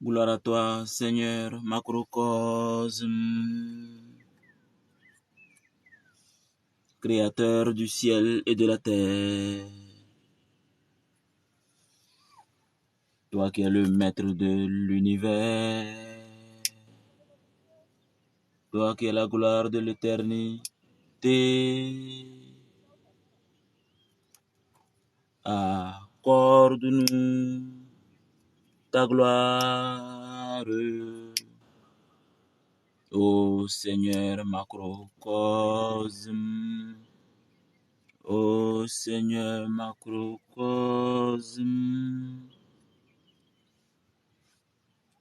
Gloire à toi, Seigneur, macrocosme, créateur du ciel et de la terre. Toi qui es le maître de l'univers. Toi qui es la gloire de l'éternité. Accorde-nous ta gloire. Ô Seigneur macrocosme. Ô Seigneur macrocosme.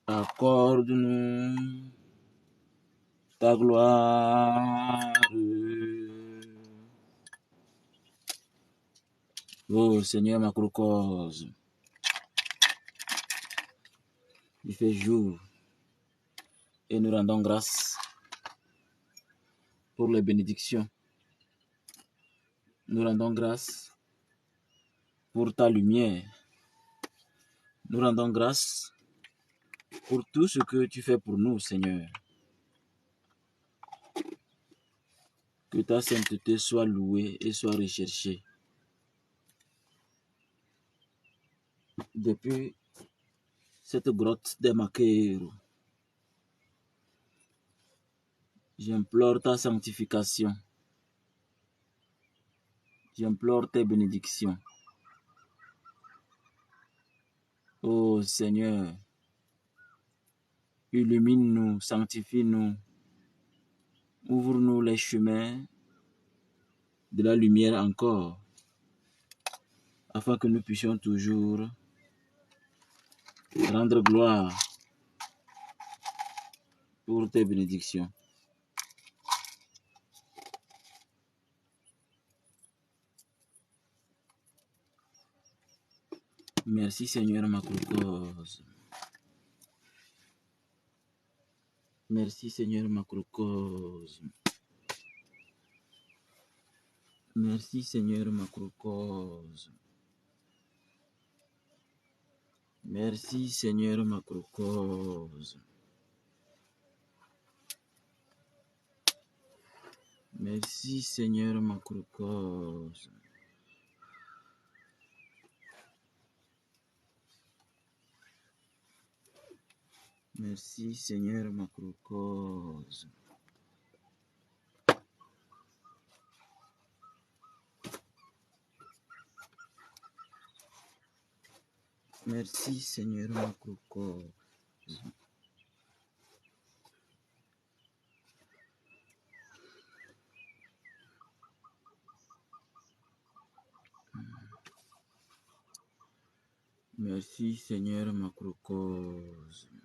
Accorde-nous ta gloire. Ô Seigneur macrocosme. Il fait jour et nous rendons grâce pour les bénédictions. Nous rendons grâce pour ta lumière. Nous rendons grâce pour tout ce que tu fais pour nous, Seigneur. Que ta sainteté soit louée et soit recherchée. Depuis cette grotte des Maqueros, j'implore ta sanctification. J'implore tes bénédictions. Ô Seigneur, illumine-nous, sanctifie-nous, ouvre-nous les chemins de la lumière encore, afin que nous puissions toujours rendre gloire pour tes bénédictions. Merci Seigneur macrocosme. Merci Seigneur macrocosme. Merci Seigneur macrocosme. Merci Seigneur macrocosme. Merci Seigneur macrocosme. Merci Seigneur macrocosme. Merci Seigneur macrocosme. Merci Seigneur macrocosme.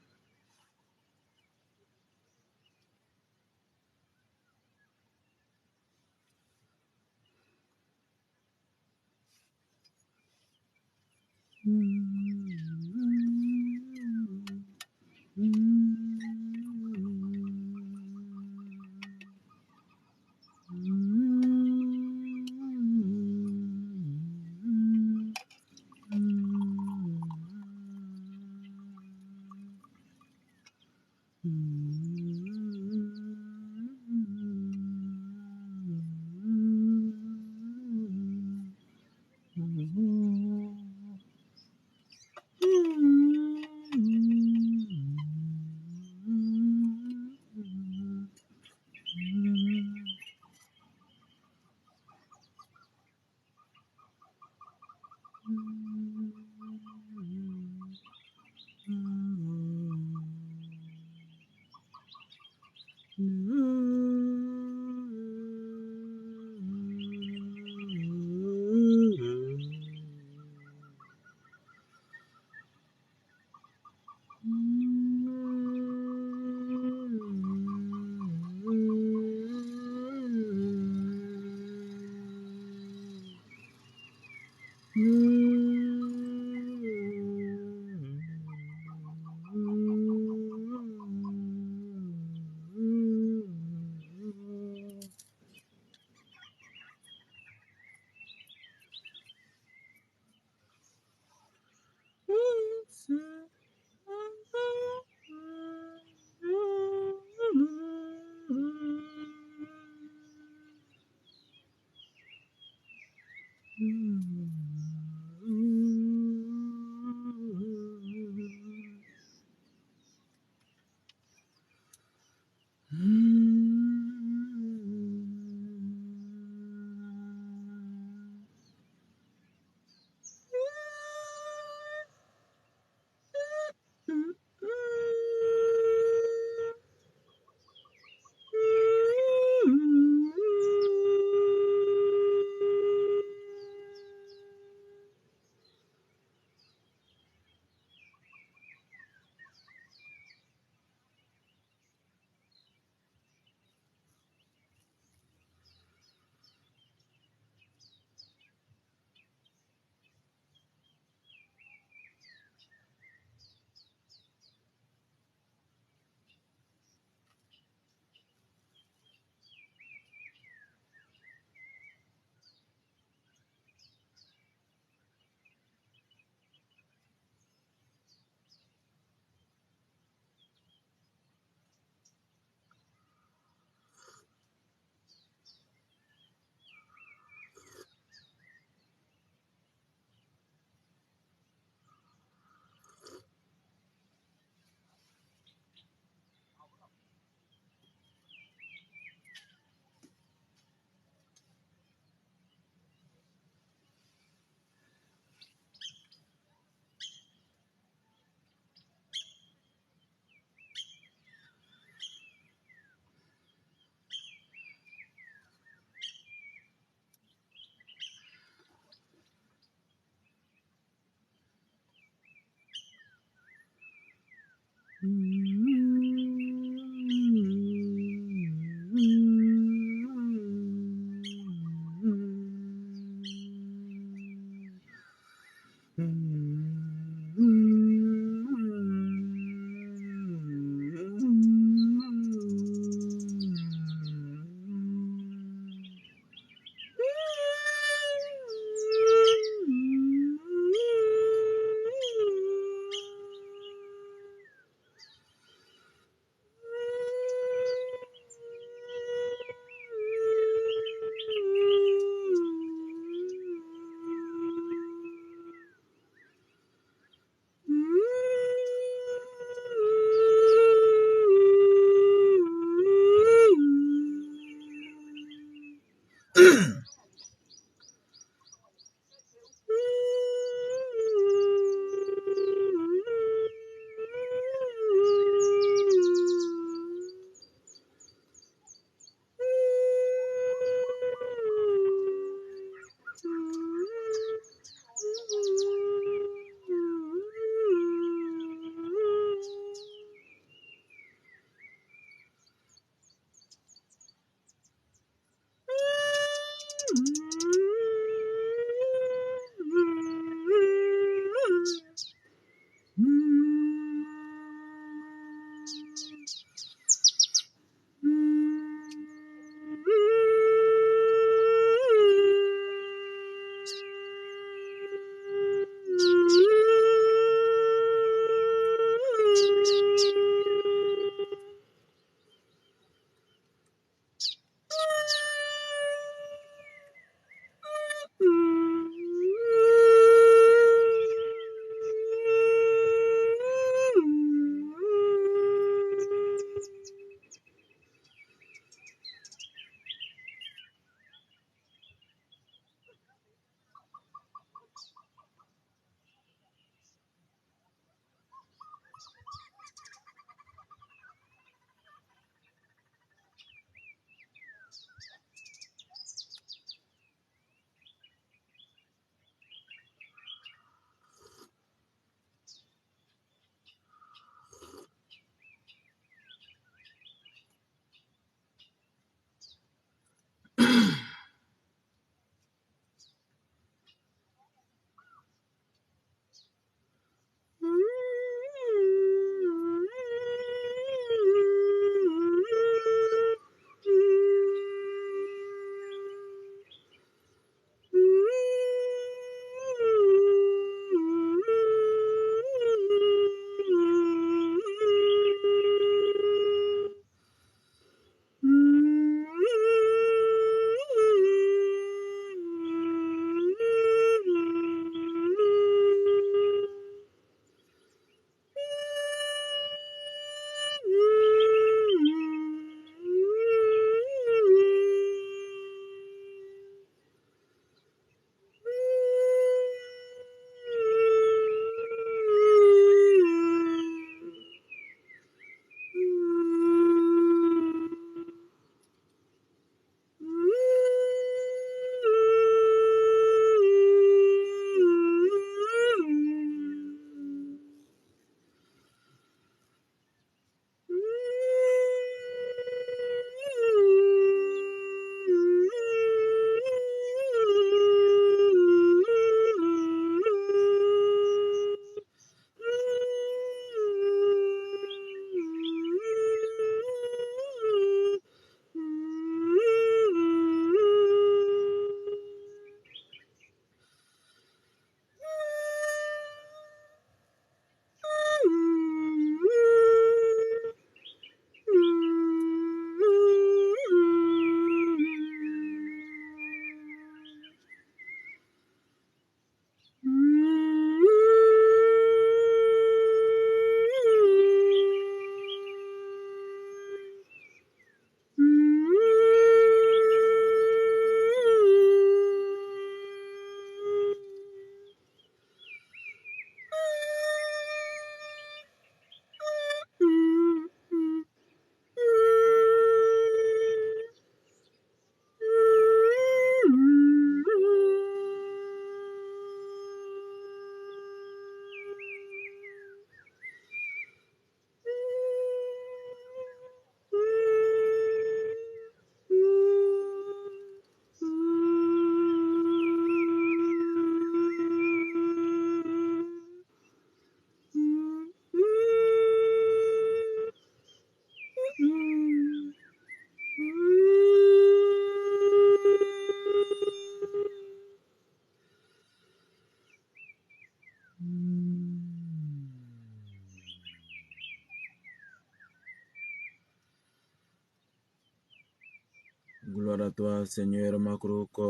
Gloire à toi, Seigneur Macrocosme,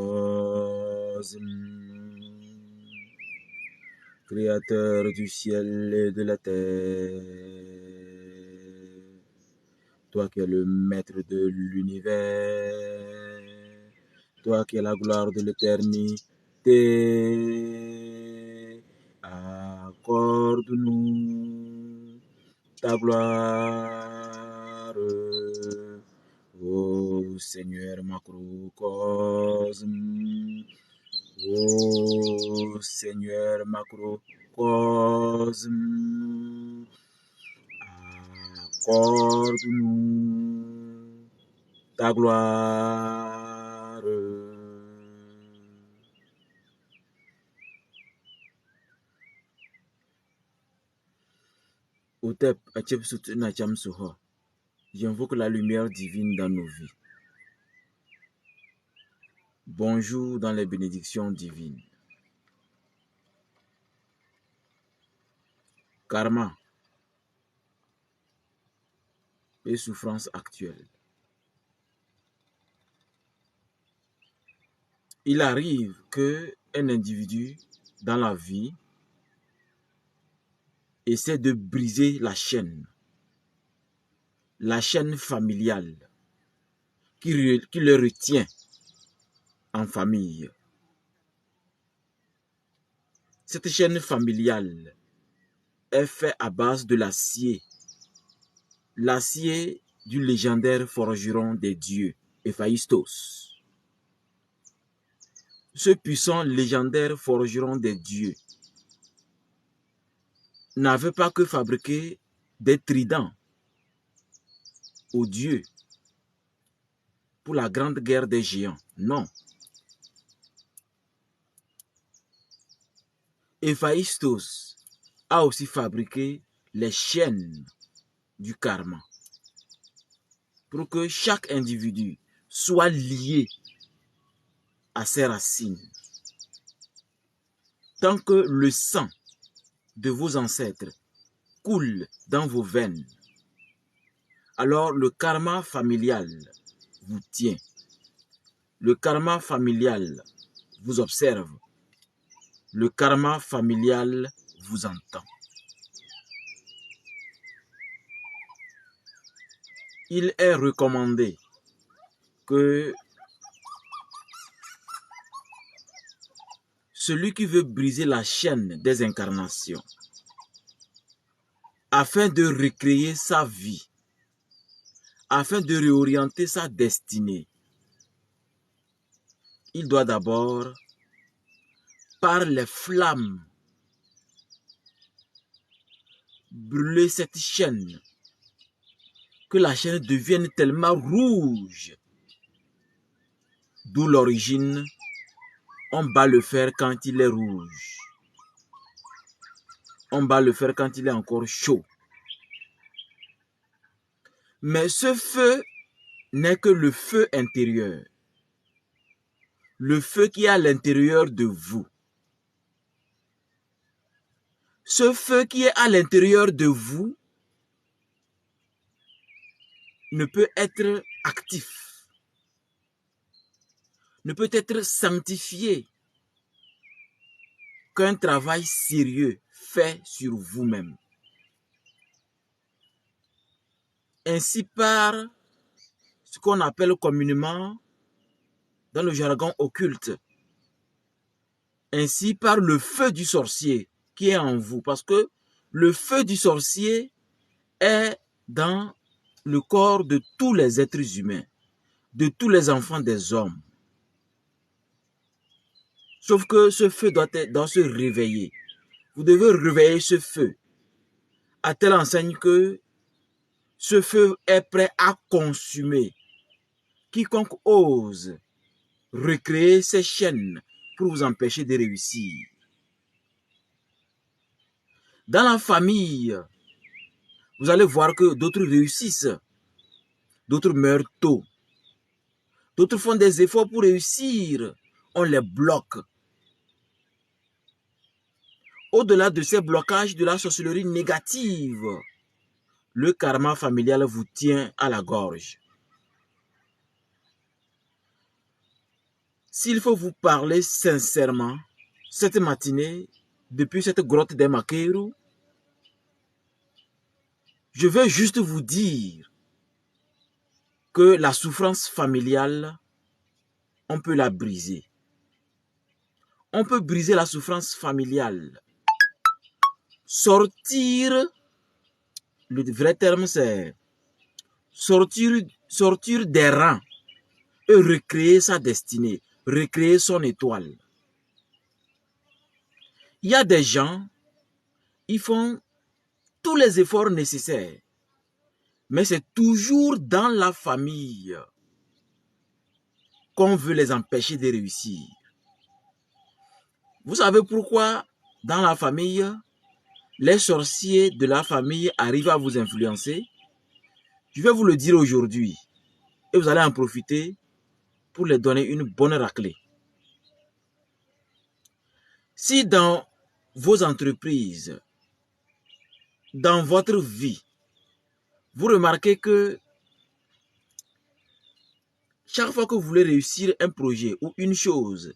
Créateur du ciel et de la terre. Toi qui es le maître de l'univers, toi qui es la gloire de l'éternité, accorde-nous ta gloire, ô Seigneur Macrocosme, ô Seigneur Macrocosme, accorde-nous ta gloire. Otep Achep Sutuna Cham Soho. J'invoque la lumière divine dans nos vies. Bonjour dans les bénédictions divines. Karma et souffrance actuelle. Il arrive qu'un individu dans la vie essaie de briser la chaîne familiale qui le retient en famille. Cette chaîne familiale est faite à base de l'acier du légendaire forgeron des dieux, Héphaïstos. Ce puissant légendaire forgeron des dieux n'avait pas que fabriquer des tridents aux dieux pour la grande guerre des géants. Non. Héphaïstos a aussi fabriqué les chaînes du karma pour que chaque individu soit lié à ses racines. Tant que le sang de vos ancêtres coule dans vos veines, alors le karma familial vous tient. Le karma familial vous observe. Le karma familial vous entend. Il est recommandé que celui qui veut briser la chaîne des incarnations afin de recréer sa vie, afin de réorienter sa destinée, il doit d'abord, par les flammes, brûler cette chaîne, que la chaîne devienne tellement rouge, d'où l'origine, on bat le fer quand il est rouge. On bat le fer quand il est encore chaud. Mais ce feu n'est que le feu intérieur. Le feu qui est à l'intérieur de vous. Ce feu qui est à l'intérieur de vous ne peut être actif, ne peut être sanctifié qu'un travail sérieux fait sur vous-même. Ainsi par ce qu'on appelle communément dans le jargon occulte, ainsi par le feu du sorcier qui est en vous, parce que le feu du sorcier est dans le corps de tous les êtres humains, de tous les enfants des hommes. Sauf que ce feu doit se réveiller. Vous devez réveiller ce feu à telle enseigne que ce feu est prêt à consumer quiconque ose recréer ces chaînes pour vous empêcher de réussir. Dans la famille, vous allez voir que d'autres réussissent, d'autres meurent tôt, d'autres font des efforts pour réussir, on les bloque. Au-delà de ces blocages de la sorcellerie négative, le karma familial vous tient à la gorge. S'il faut vous parler sincèrement, cette matinée, depuis cette grotte des Makeru, je vais juste vous dire que la souffrance familiale, on peut la briser. On peut briser la souffrance familiale. Sortir, le vrai terme c'est sortir des rangs et recréer sa destinée, recréer son étoile. Il y a des gens, ils font tous les efforts nécessaires, mais c'est toujours dans la famille qu'on veut les empêcher de réussir. Vous savez pourquoi dans la famille, les sorciers de la famille arrivent à vous influencer, je vais vous le dire aujourd'hui et vous allez en profiter pour les donner une bonne raclée. Si dans vos entreprises, dans votre vie, vous remarquez que chaque fois que vous voulez réussir un projet ou une chose,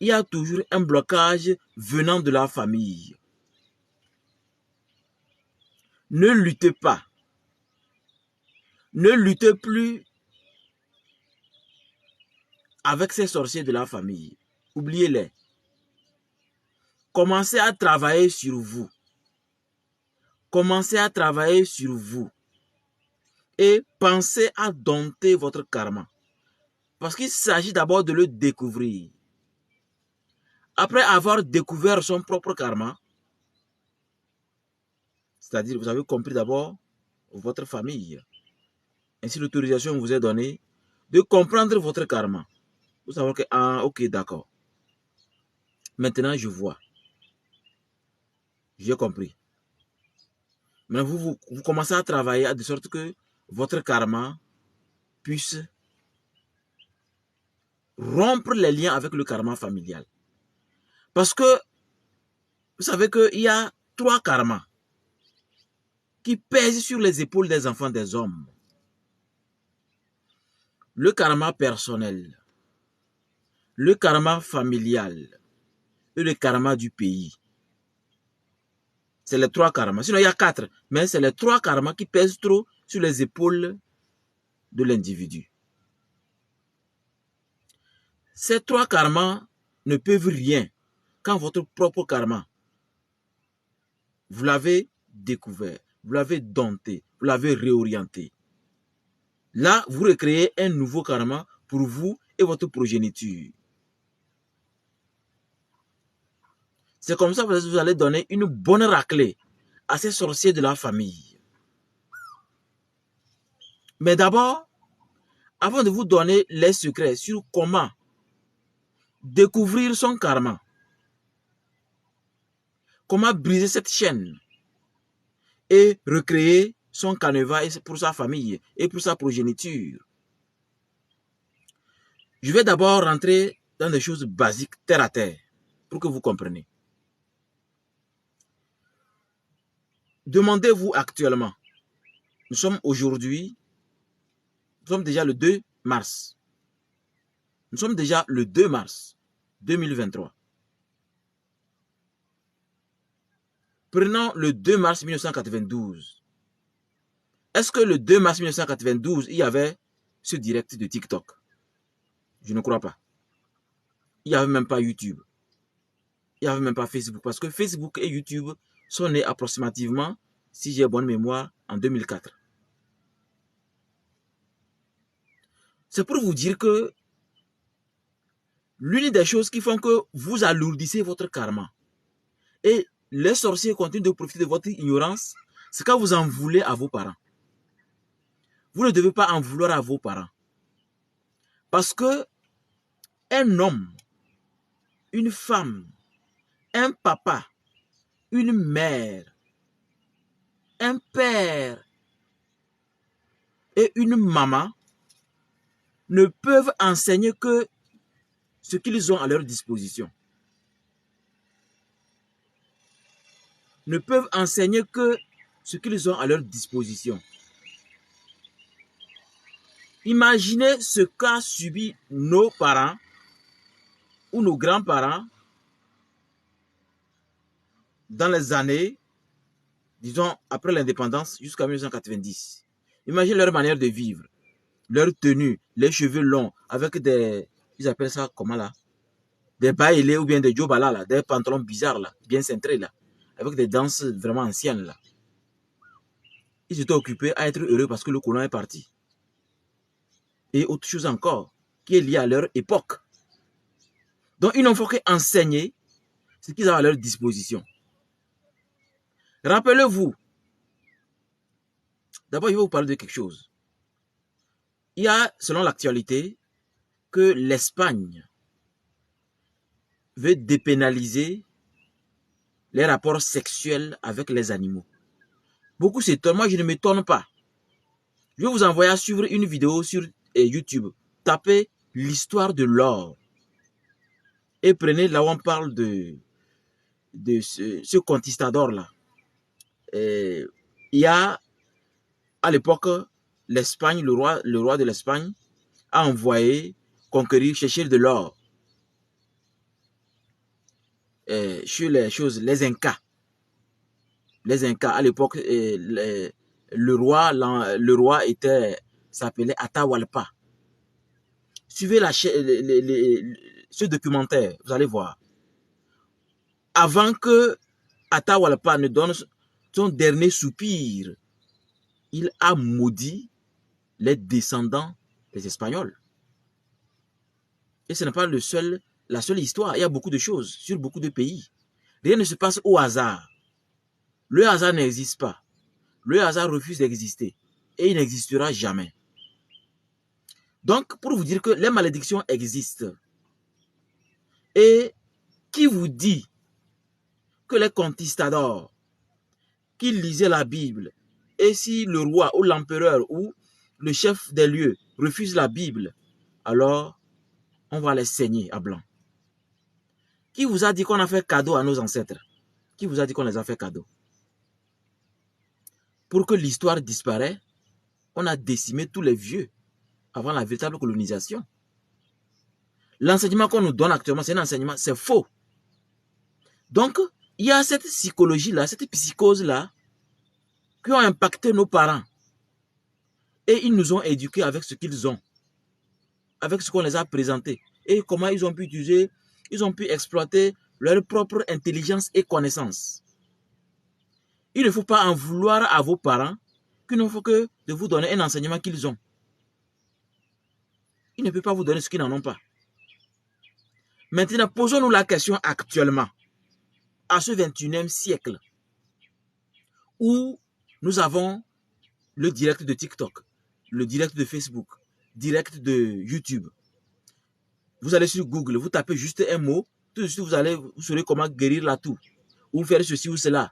il y a toujours un blocage venant de la famille. Ne luttez pas. Ne luttez plus avec ces sorciers de la famille. Oubliez-les. Commencez à travailler sur vous. Commencez à travailler sur vous. Et pensez à dompter votre karma. Parce qu'il s'agit d'abord de le découvrir. Après avoir découvert son propre karma, c'est-à-dire vous avez compris d'abord votre famille. Ainsi l'autorisation vous est donnée de comprendre votre karma. Vous savez que, ah, ok, d'accord. Maintenant, je vois. J'ai compris. Maintenant, vous commencez à travailler de sorte que votre karma puisse rompre les liens avec le karma familial. Parce que, vous savez qu'il y a 3 karmas qui pèsent sur les épaules des enfants des hommes. Le karma personnel, le karma familial et le karma du pays. C'est les 3 karmas. Sinon, il y a 4, mais c'est les 3 karmas qui pèsent trop sur les épaules de l'individu. Ces 3 karmas ne peuvent rien quand votre propre karma, vous l'avez découvert, vous l'avez dompté, vous l'avez réorienté. Là, vous recréez un nouveau karma pour vous et votre progéniture. C'est comme ça que vous allez donner une bonne raclée à ces sorciers de la famille. Mais d'abord, avant de vous donner les secrets sur comment découvrir son karma, comment briser cette chaîne et recréer son canevas pour sa famille et pour sa progéniture, je vais d'abord rentrer dans des choses basiques, terre à terre, pour que vous compreniez. Demandez-vous actuellement, nous sommes aujourd'hui, nous sommes déjà le 2 mars. Nous sommes déjà le 2 mars 2023. Prenons le 2 mars 1992. Est-ce que le 2 mars 1992, il y avait ce direct de TikTok? Je ne crois pas. Il n'y avait même pas YouTube. Il n'y avait même pas Facebook. Parce que Facebook et YouTube sont nés approximativement, si j'ai bonne mémoire, en 2004. C'est pour vous dire que l'une des choses qui font que vous alourdissez votre karma et les sorciers continuent de profiter de votre ignorance, c'est quand vous en voulez à vos parents. Vous ne devez pas en vouloir à vos parents. Parce que un homme, une femme, un papa, une mère, un père et une maman ne peuvent enseigner que ce qu'ils ont à leur disposition. Ne peuvent enseigner que ce qu'ils ont à leur disposition. Imaginez ce qu'a subi nos parents ou nos grands-parents dans les années, disons, après l'indépendance jusqu'à 1990. Imaginez leur manière de vivre, leur tenue, les cheveux longs, avec des, ils appellent ça comment là? Des bailés ou bien des jobala là, des pantalons bizarres là, bien cintrés là, avec des danses vraiment anciennes là. Ils étaient occupés à être heureux parce que le colon est parti. Et autre chose encore, qui est liée à leur époque. Donc, ils n'ont fait qu'enseigner ce qu'ils ont à leur disposition. Rappelez-vous, d'abord, je vais vous parler de quelque chose. Il y a, selon l'actualité, que l'Espagne veut dépénaliser les rapports sexuels avec les animaux. Beaucoup s'étonnent, moi je ne m'étonne pas. Je vais vous envoyer à suivre une vidéo sur YouTube. Tapez l'histoire de l'or. Et prenez là où on parle de ce conquistador-là. Il y a, à l'époque, l'Espagne, le roi de l'Espagne, a envoyé conquérir, chercher de l'or sur les choses, les Incas. Les Incas, à l'époque, le roi s'appelait Atahualpa. Suivez ce documentaire, vous allez voir. Avant que Atahualpa ne donne son dernier soupir, il a maudit les descendants des Espagnols. Et ce n'est pas la seule histoire. Il y a beaucoup de choses sur beaucoup de pays. Rien ne se passe au hasard. Le hasard n'existe pas. Le hasard refuse d'exister. Et il n'existera jamais. Donc, pour vous dire que les malédictions existent. Et qui vous dit que les conquistadors qui lisaient la Bible, et si le roi ou l'empereur ou le chef des lieux refuse la Bible, alors on va les saigner à blanc. Qui vous a dit qu'on a fait cadeau à nos ancêtres? Qui vous a dit qu'on les a fait cadeau? Pour que l'histoire disparaisse, on a décimé tous les vieux avant la véritable colonisation. L'enseignement qu'on nous donne actuellement, c'est un enseignement, c'est faux. Donc, il y a cette psychologie-là, cette psychose-là, qui ont impacté nos parents. Et ils nous ont éduqués avec ce qu'ils ont, avec ce qu'on les a présentés. Et comment ils ont pu utiliser, ils ont pu exploiter leur propre intelligence et connaissance. Il ne faut pas en vouloir à vos parents qu'il ne faut que de vous donner un enseignement qu'ils ont. Ils ne peuvent pas vous donner ce qu'ils n'en ont pas. Maintenant, posons-nous la question actuellement, à ce 21e siècle, où nous avons le direct de TikTok, le direct de Facebook, direct de YouTube. Vous allez sur Google, vous tapez juste un mot, tout de suite vous saurez comment guérir la toux, ou faire ceci ou cela.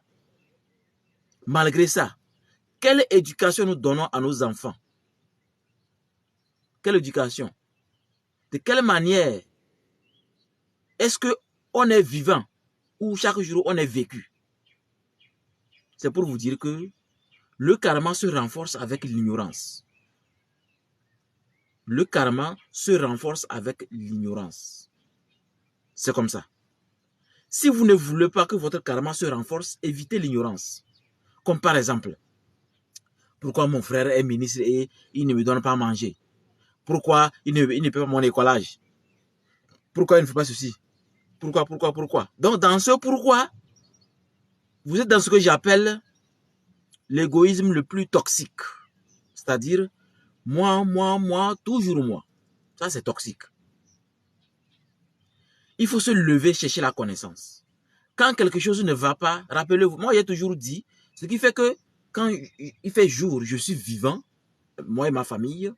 Malgré ça, quelle éducation nous donnons à nos enfants? Quelle éducation? De quelle manière est-ce qu'on est vivant ou chaque jour on est vécu? C'est pour vous dire que le karma se renforce avec l'ignorance. Le karma se renforce avec l'ignorance. C'est comme ça. Si vous ne voulez pas que votre karma se renforce, évitez l'ignorance. Comme par exemple, pourquoi mon frère est ministre et il ne me donne pas à manger? Pourquoi il ne paie pas mon écolage? Pourquoi il ne fait pas ceci? Pourquoi? Donc dans ce pourquoi, vous êtes dans ce que j'appelle l'égoïsme le plus toxique. C'est-à-dire, moi, toujours moi. Ça, c'est toxique. Il faut se lever, chercher la connaissance. Quand quelque chose ne va pas, rappelez-vous, moi j'ai toujours dit, ce qui fait que quand il fait jour, je suis vivant, moi et ma famille.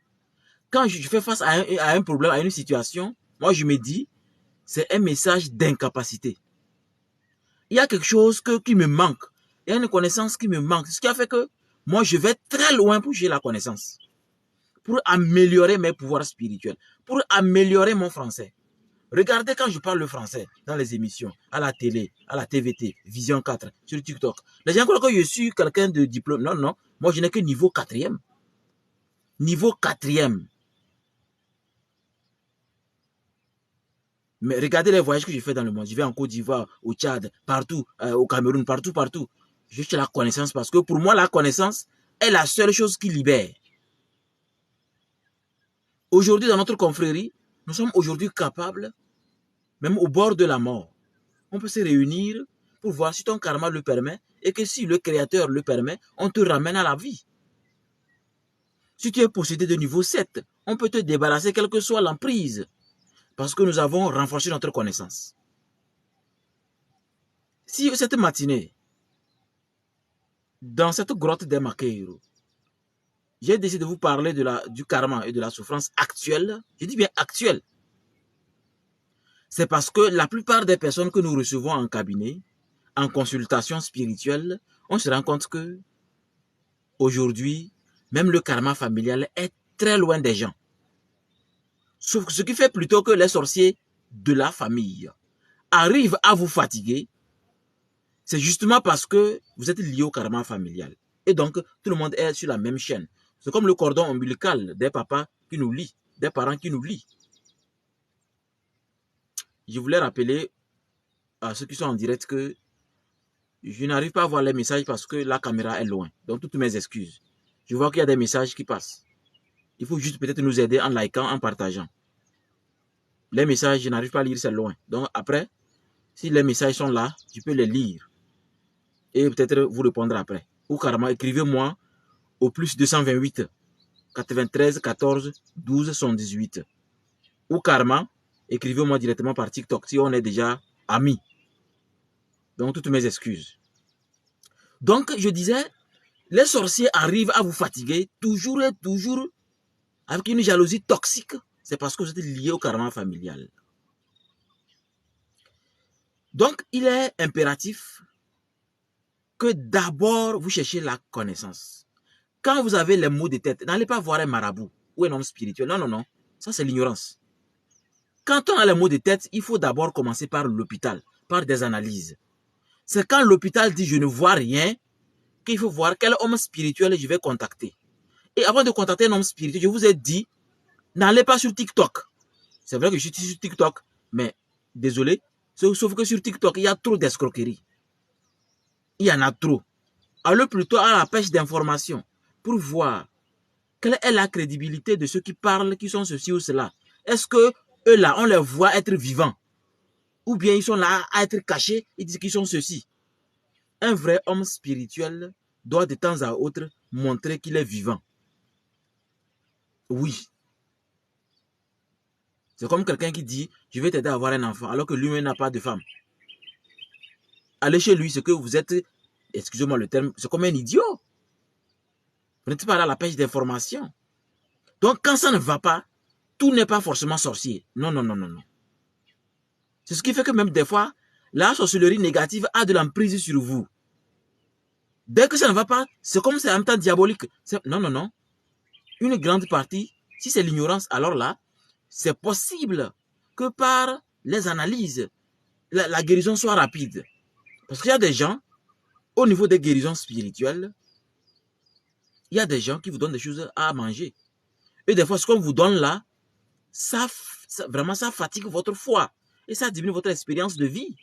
Quand je fais face à un problème, à une situation, moi je me dis, c'est un message d'incapacité. Il y a quelque chose qui me manque. Il y a une connaissance qui me manque. Ce qui a fait que moi je vais très loin pour chercher la connaissance. Pour améliorer mes pouvoirs spirituels. Pour améliorer mon français. Regardez quand je parle le français dans les émissions, à la télé, à la TVT, Vision 4, sur TikTok. Les gens croient que je suis quelqu'un de diplôme. Non, non. Moi, je n'ai que niveau 4e. Niveau 4e. Mais regardez les voyages que je fais dans le monde. Je vais en Côte d'Ivoire, au Tchad, partout, au Cameroun, partout. Je cherche la connaissance parce que pour moi, la connaissance est la seule chose qui libère. Aujourd'hui, dans notre confrérie, nous sommes aujourd'hui capables, même au bord de la mort, on peut se réunir pour voir si ton karma le permet et que si le Créateur le permet, on te ramène à la vie. Si tu es possédé de niveau 7, on peut te débarrasser quelle que soit l'emprise parce que nous avons renforcé notre connaissance. Si cette matinée, dans cette grotte des Maqueiro, j'ai décidé de vous parler du karma et de la souffrance actuelle, je dis bien actuelle, c'est parce que la plupart des personnes que nous recevons en cabinet, en consultation spirituelle, on se rend compte que aujourd'hui, même le karma familial est très loin des gens. Ce qui fait plutôt que les sorciers de la famille arrivent à vous fatiguer, c'est justement parce que vous êtes lié au karma familial. Et donc, tout le monde est sur la même chaîne. C'est comme le cordon ombilical des papas qui nous lient, des parents qui nous lient. Je voulais rappeler à ceux qui sont en direct que je n'arrive pas à voir les messages parce que la caméra est loin. Donc, toutes mes excuses. Je vois qu'il y a des messages qui passent. Il faut juste peut-être nous aider en likant, en partageant. Les messages, je n'arrive pas à lire, c'est loin. Donc, après, si les messages sont là, je peux les lire. Et peut-être vous répondre après. Ou carrément, écrivez-moi au plus 228 93 14 12 78. Ou carrément, écrivez-moi directement par TikTok si on est déjà amis. Donc, toutes mes excuses. Donc, je disais, les sorciers arrivent à vous fatiguer toujours et toujours avec une jalousie toxique. C'est parce que vous êtes lié au karma familial. Donc, il est impératif que d'abord, vous cherchiez la connaissance. Quand vous avez les maux de tête, n'allez pas voir un marabout ou un homme spirituel. Non, non, non. Ça, c'est l'ignorance. Quand on a les maux de tête, il faut d'abord commencer par l'hôpital, par des analyses. C'est quand l'hôpital dit « je ne vois rien » qu'il faut voir quel homme spirituel je vais contacter. Et avant de contacter un homme spirituel, je vous ai dit, n'allez pas sur TikTok. C'est vrai que je suis sur TikTok, mais désolé, sauf que sur TikTok, il y a trop d'escroqueries. Il y en a trop. Allez plutôt à la pêche d'informations pour voir quelle est la crédibilité de ceux qui parlent, qui sont ceci ou cela. Est-ce que eux là, on les voit être vivants? Ou bien ils sont là à être cachés, ils disent qu'ils sont ceci. Un vrai homme spirituel doit de temps à autre montrer qu'il est vivant. Oui. C'est comme quelqu'un qui dit, je vais t'aider à avoir un enfant, alors que lui-même n'a pas de femme. Allez chez lui, c'est que vous êtes, excusez-moi le terme, c'est comme un idiot. Vous n'êtes pas là à la pêche d'informations. Donc quand ça ne va pas, tout n'est pas forcément sorcier. Non, non, non, non, non. C'est ce qui fait que même des fois, la sorcellerie négative a de l'emprise sur vous. Dès que ça ne va pas, c'est comme c'est un temps diabolique. Non, non, non. Une grande partie, si c'est l'ignorance, alors là, c'est possible que par les analyses, la guérison soit rapide. Parce qu'il y a des gens, au niveau des guérisons spirituelles, il y a des gens qui vous donnent des choses à manger. Et des fois, ce qu'on vous donne là, vraiment, ça fatigue votre foi. Et ça diminue votre expérience de vie.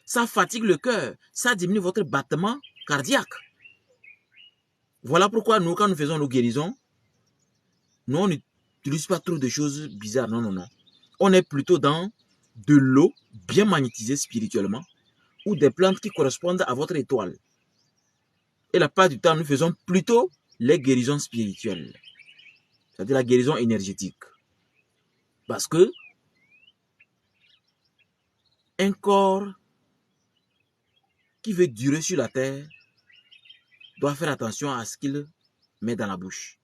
Ça fatigue le cœur. Ça diminue votre battement cardiaque. Voilà pourquoi nous, quand nous faisons nos guérisons, nous, on n'utilise pas trop de choses bizarres. Non, non, non. On est plutôt dans de l'eau bien magnétisée spirituellement ou des plantes qui correspondent à votre étoile. Et la plupart du temps, nous faisons plutôt les guérisons spirituelles. C'est-à-dire la guérison énergétique. Parce que un corps qui veut durer sur la terre doit faire attention à ce qu'il met dans la bouche.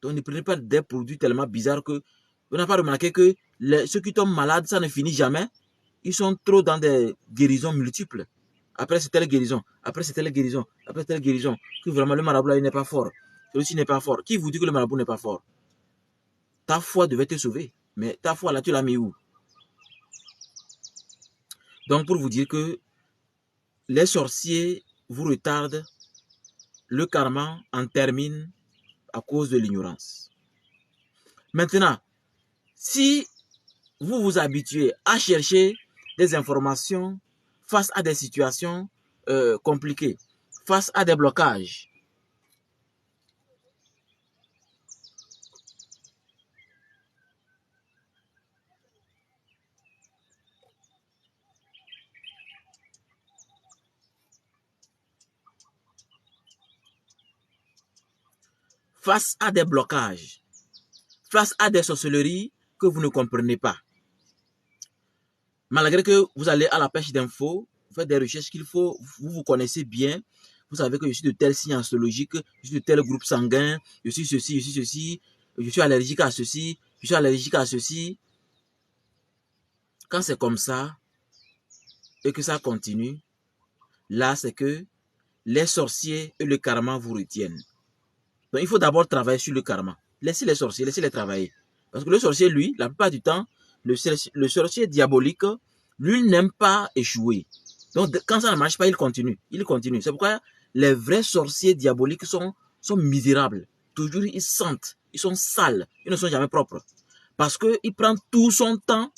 Donc ne prenez pas des produits tellement bizarres que vous n'avez pas remarqué que ceux qui tombent malades, ça ne finit jamais. Ils sont trop dans des guérisons multiples. Après c'est telle guérison, après c'est telle guérison, après telle guérison. Que vraiment le marabout là, n'est pas fort. Celui-ci n'est pas fort. Qui vous dit que le marabout n'est pas fort? Ta foi devait te sauver. Mais ta foi là, tu l'as mis où? Donc pour vous dire que les sorciers vous retardent, le karma en termine à cause de l'ignorance. Maintenant, si vous vous habituez à chercher des informations face à des situations compliquées, face à des blocages, face à des blocages, face à des sorcelleries que vous ne comprenez pas, malgré que vous allez à la pêche d'infos, vous faites des recherches qu'il faut, vous connaissez bien, vous savez que je suis de tel signe astrologique, je suis de tel groupe sanguin, je suis ceci, je suis ceci, je suis allergique à ceci, je suis allergique à ceci. Quand c'est comme ça, et que ça continue, là, c'est que les sorciers et le karma vous retiennent. Donc, il faut d'abord travailler sur le karma. Laissez les sorciers, laissez-les travailler. Parce que le sorcier, lui, la plupart du temps, le sorcier diabolique, lui, n'aime pas échouer. Donc, quand ça ne marche pas, il continue. Il continue. C'est pourquoi les vrais sorciers diaboliques sont misérables. Toujours, ils sentent. Ils sont sales. Ils ne sont jamais propres. Parce qu'il prend tout son temps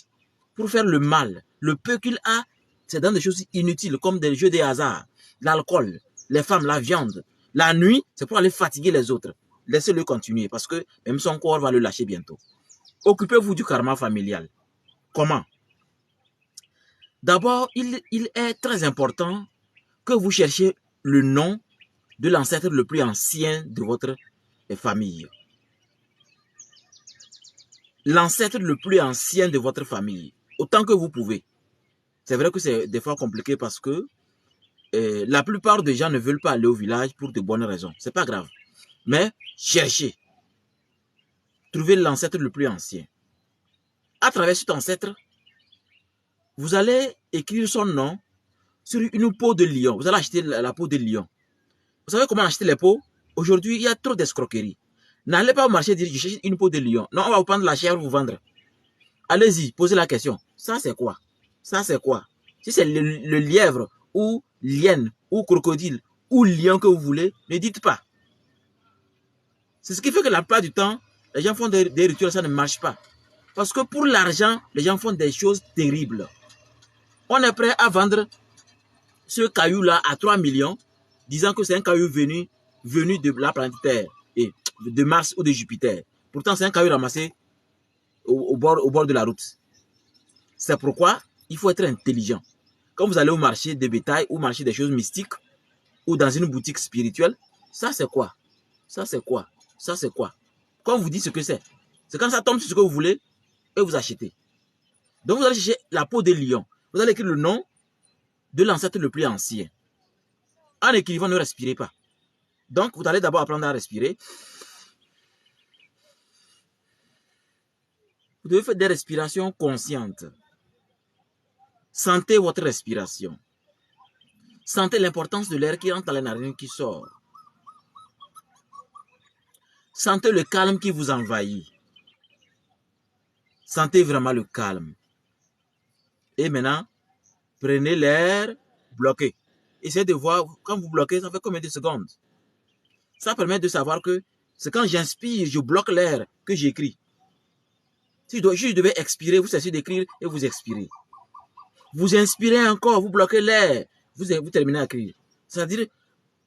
pour faire le mal. Le peu qu'il a, c'est dans des choses inutiles, comme des jeux de hasard, l'alcool, les femmes, la viande. La nuit, c'est pour aller fatiguer les autres. Laissez-le continuer, parce que même son corps va le lâcher bientôt. Occupez-vous du karma familial. Comment? D'abord, il est très important que vous cherchiez le nom de l'ancêtre le plus ancien de votre famille. L'ancêtre le plus ancien de votre famille, autant que vous pouvez. C'est vrai que c'est des fois compliqué parce que la plupart des gens ne veulent pas aller au village pour de bonnes raisons. C'est pas grave. Mais cherchez. Trouvez l'ancêtre le plus ancien. À travers cet ancêtre, vous allez écrire son nom sur une peau de lion. Vous allez acheter la peau de lion. Vous savez comment acheter les peaux? Aujourd'hui, il y a trop d'escroqueries. N'allez pas au marché dire je cherche une peau de lion. Non, on va vous prendre la chair, vous vendre. Allez-y, posez la question. Ça, c'est quoi? Ça, c'est quoi? Si c'est le lièvre ou l'hyène ou crocodile ou lion que vous voulez, ne dites pas. C'est ce qui fait que la plupart du temps, les gens font des rituels, ça ne marche pas. Parce que pour l'argent, les gens font des choses terribles. On est prêt à vendre ce caillou-là à 3 millions, disant que c'est un caillou venu de la planète Terre, et de Mars ou de Jupiter. Pourtant, c'est un caillou ramassé au bord de la route. C'est pourquoi il faut être intelligent. Quand vous allez au marché de bétail ou au marché des choses mystiques ou dans une boutique spirituelle, ça c'est quoi? Ça c'est quoi? Ça c'est quoi? Quand on vous dit ce que c'est quand ça tombe sur ce que vous voulez et vous achetez. Donc vous allez chercher la peau de lion. Vous allez écrire le nom de l'ancêtre le plus ancien. En écrivant, ne respirez pas. Donc vous allez d'abord apprendre à respirer. Vous devez faire des respirations conscientes. Sentez votre respiration. Sentez l'importance de l'air qui rentre dans les narines qui sort. Sentez le calme qui vous envahit. Sentez vraiment le calme. Et maintenant, prenez l'air, bloquez. Essayez de voir, quand vous bloquez, ça fait combien de secondes? Ça permet de savoir que c'est quand j'inspire, je bloque l'air que j'écris. Si je devais expirer, vous cessez d'écrire et vous expirez. Vous inspirez encore, vous bloquez l'air, vous terminez à écrire. C'est-à-dire,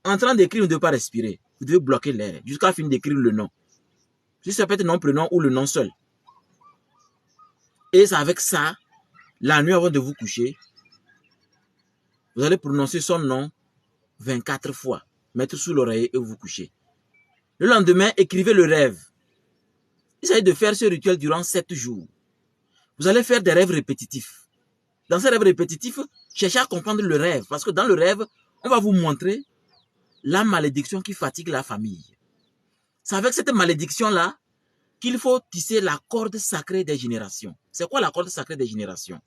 en train d'écrire, vous ne devez pas respirer. Vous devez bloquer l'air jusqu'à finir d'écrire le nom. Si ça peut être nom, prénom ou le nom seul. Et c'est avec ça, la nuit avant de vous coucher, vous allez prononcer son nom 24 fois. Mettre sous l'oreiller et vous coucher. Le lendemain, écrivez le rêve. Il s'agit de faire ce rituel durant 7 jours. Vous allez faire des rêves répétitifs. Dans ces rêves répétitifs, cherchez à comprendre le rêve. Parce que dans le rêve, on va vous montrer la malédiction qui fatigue la famille. C'est avec cette malédiction-là qu'il faut tisser la corde sacrée des générations. C'est quoi la corde sacrée des générations?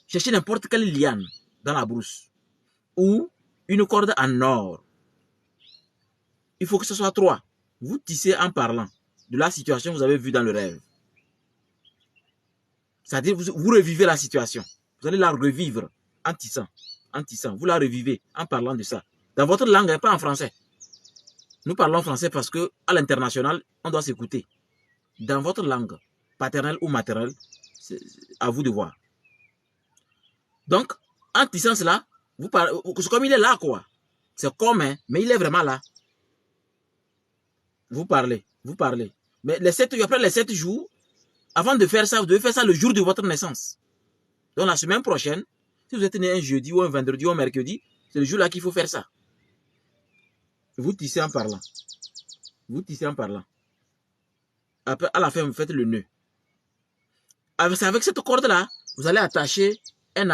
Cherchez n'importe quelle liane dans la brousse. Ou une corde en or. Il faut que ce soit 3. Vous tissez en parlant de la situation que vous avez vue dans le rêve. C'est-à-dire vous revivez la situation. Vous allez la revivre en tissant. En tissant. Vous la revivez en parlant de ça. Dans votre langue, pas en français. Nous parlons français parce qu'à l'international, on doit s'écouter. Dans votre langue, paternelle ou maternelle, c'est à vous de voir. Donc, en tissant cela, c'est comme il est là, quoi. C'est comme, hein, mais il est vraiment là. Vous parlez. Mais après les 7 jours, avant de faire ça, vous devez faire ça le jour de votre naissance. Donc la semaine prochaine, si vous êtes né un jeudi ou un vendredi ou un mercredi, c'est le jour-là qu'il faut faire ça. Vous tissez en parlant. Après, à la fin, vous faites le nœud. Avec cette corde-là, vous allez attacher un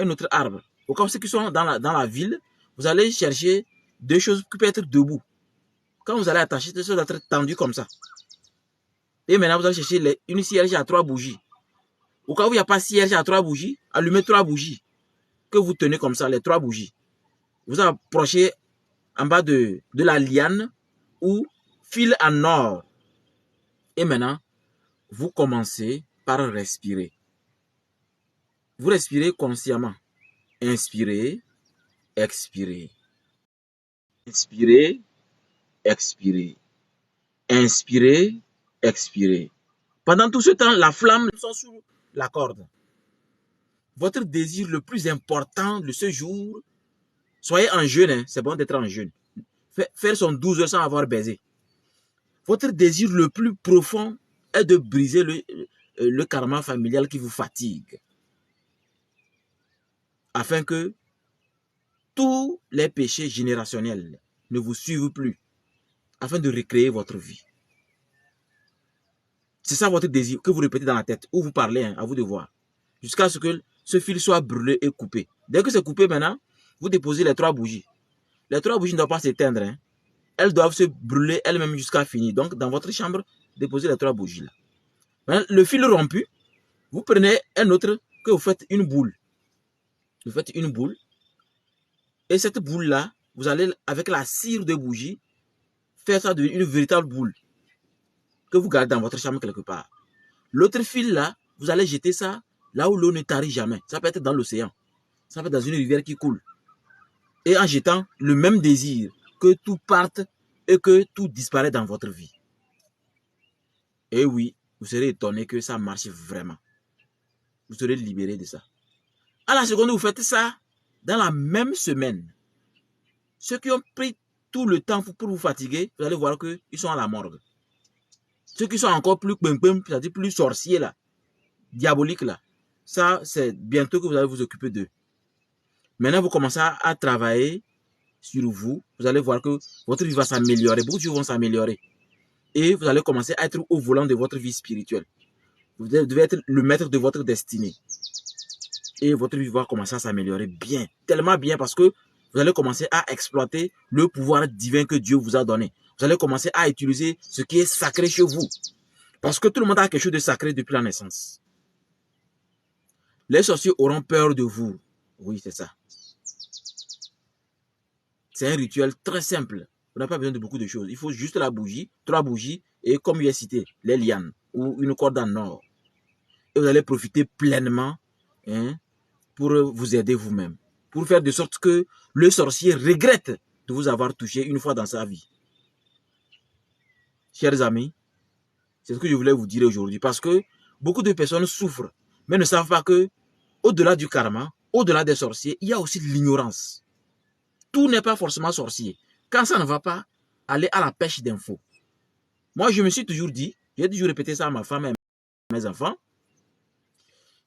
autre arbre. Ou comme ceux qui sont dans la ville, vous allez chercher 2 choses qui peuvent être debout. Quand vous allez attacher, ça doit être tendu comme ça. Et maintenant, vous allez chercher une cierge à 3 bougies. Au cas où il n'y a pas cierge à 3 bougies, allumez 3 bougies. que vous tenez comme ça, les 3 bougies. Vous approchez en bas de la liane ou fil en or. Et maintenant, vous commencez par respirer. Vous respirez consciemment. Inspirez, expirez. Inspirez, expirez. Inspirez, expirez. Pendant tout ce temps, la flamme est sous la corde. Votre désir le plus important de ce jour, soyez en jeûne, hein, c'est bon d'être en jeûne. Faire son 12 heures sans avoir baisé. Votre désir le plus profond est de briser le karma familial qui vous fatigue. Afin que tous les péchés générationnels ne vous suivent plus. Afin de recréer votre vie. C'est ça votre désir que vous répétez dans la tête ou vous parlez, hein, à vous de voir. Jusqu'à ce que ce fil soit brûlé et coupé. Dès que c'est coupé maintenant, vous déposez les 3 bougies. Les 3 bougies ne doivent pas s'éteindre. Hein. Elles doivent se brûler elles-mêmes jusqu'à finir. Donc, dans votre chambre, déposez les 3 bougies là. Maintenant, le fil rompu, vous prenez un autre que vous faites une boule. Vous faites une boule. Et cette boule-là, vous allez, avec la cire de bougie, faire ça devenir une véritable boule que vous gardez dans votre chambre quelque part. L'autre fil là, vous allez jeter ça là où l'eau ne tarit jamais. Ça peut être dans l'océan. Ça peut être dans une rivière qui coule. Et en jetant le même désir, que tout parte et que tout disparaît dans votre vie. Et oui, vous serez étonné que ça marche vraiment. Vous serez libéré de ça. À la seconde, vous faites ça dans la même semaine. Ceux qui ont pris tout le temps pour vous fatiguer, vous allez voir qu'ils sont à la morgue. Ceux qui sont encore plus c'est-à-dire plus sorciers là, diaboliques là, ça c'est bientôt que vous allez vous occuper d'eux. Maintenant, vous commencez à travailler sur vous. Vous allez voir que votre vie va s'améliorer. Beaucoup de choses vont s'améliorer. Et vous allez commencer à être au volant de votre vie spirituelle. Vous devez être le maître de votre destinée. Et votre vie va commencer à s'améliorer bien. Tellement bien parce que vous allez commencer à exploiter le pouvoir divin que Dieu vous a donné. Vous allez commencer à utiliser ce qui est sacré chez vous. Parce que tout le monde a quelque chose de sacré depuis la naissance. Les sorciers auront peur de vous. Oui, c'est ça. C'est un rituel très simple. Vous n'avez pas besoin de beaucoup de choses. Il faut juste la bougie, 3 bougies et comme il est cité, les lianes ou une corde en or. Et vous allez profiter pleinement pour vous aider vous-même. Pour faire de sorte que le sorcier regrette de vous avoir touché une fois dans sa vie. Chers amis, c'est ce que je voulais vous dire aujourd'hui. Parce que beaucoup de personnes souffrent, mais ne savent pas que au-delà du karma, au-delà des sorciers, il y a aussi l'ignorance. Tout n'est pas forcément sorcier. Quand ça ne va pas, allez à la pêche d'infos. Moi, je me suis toujours dit, j'ai toujours répété ça à ma femme et à mes enfants,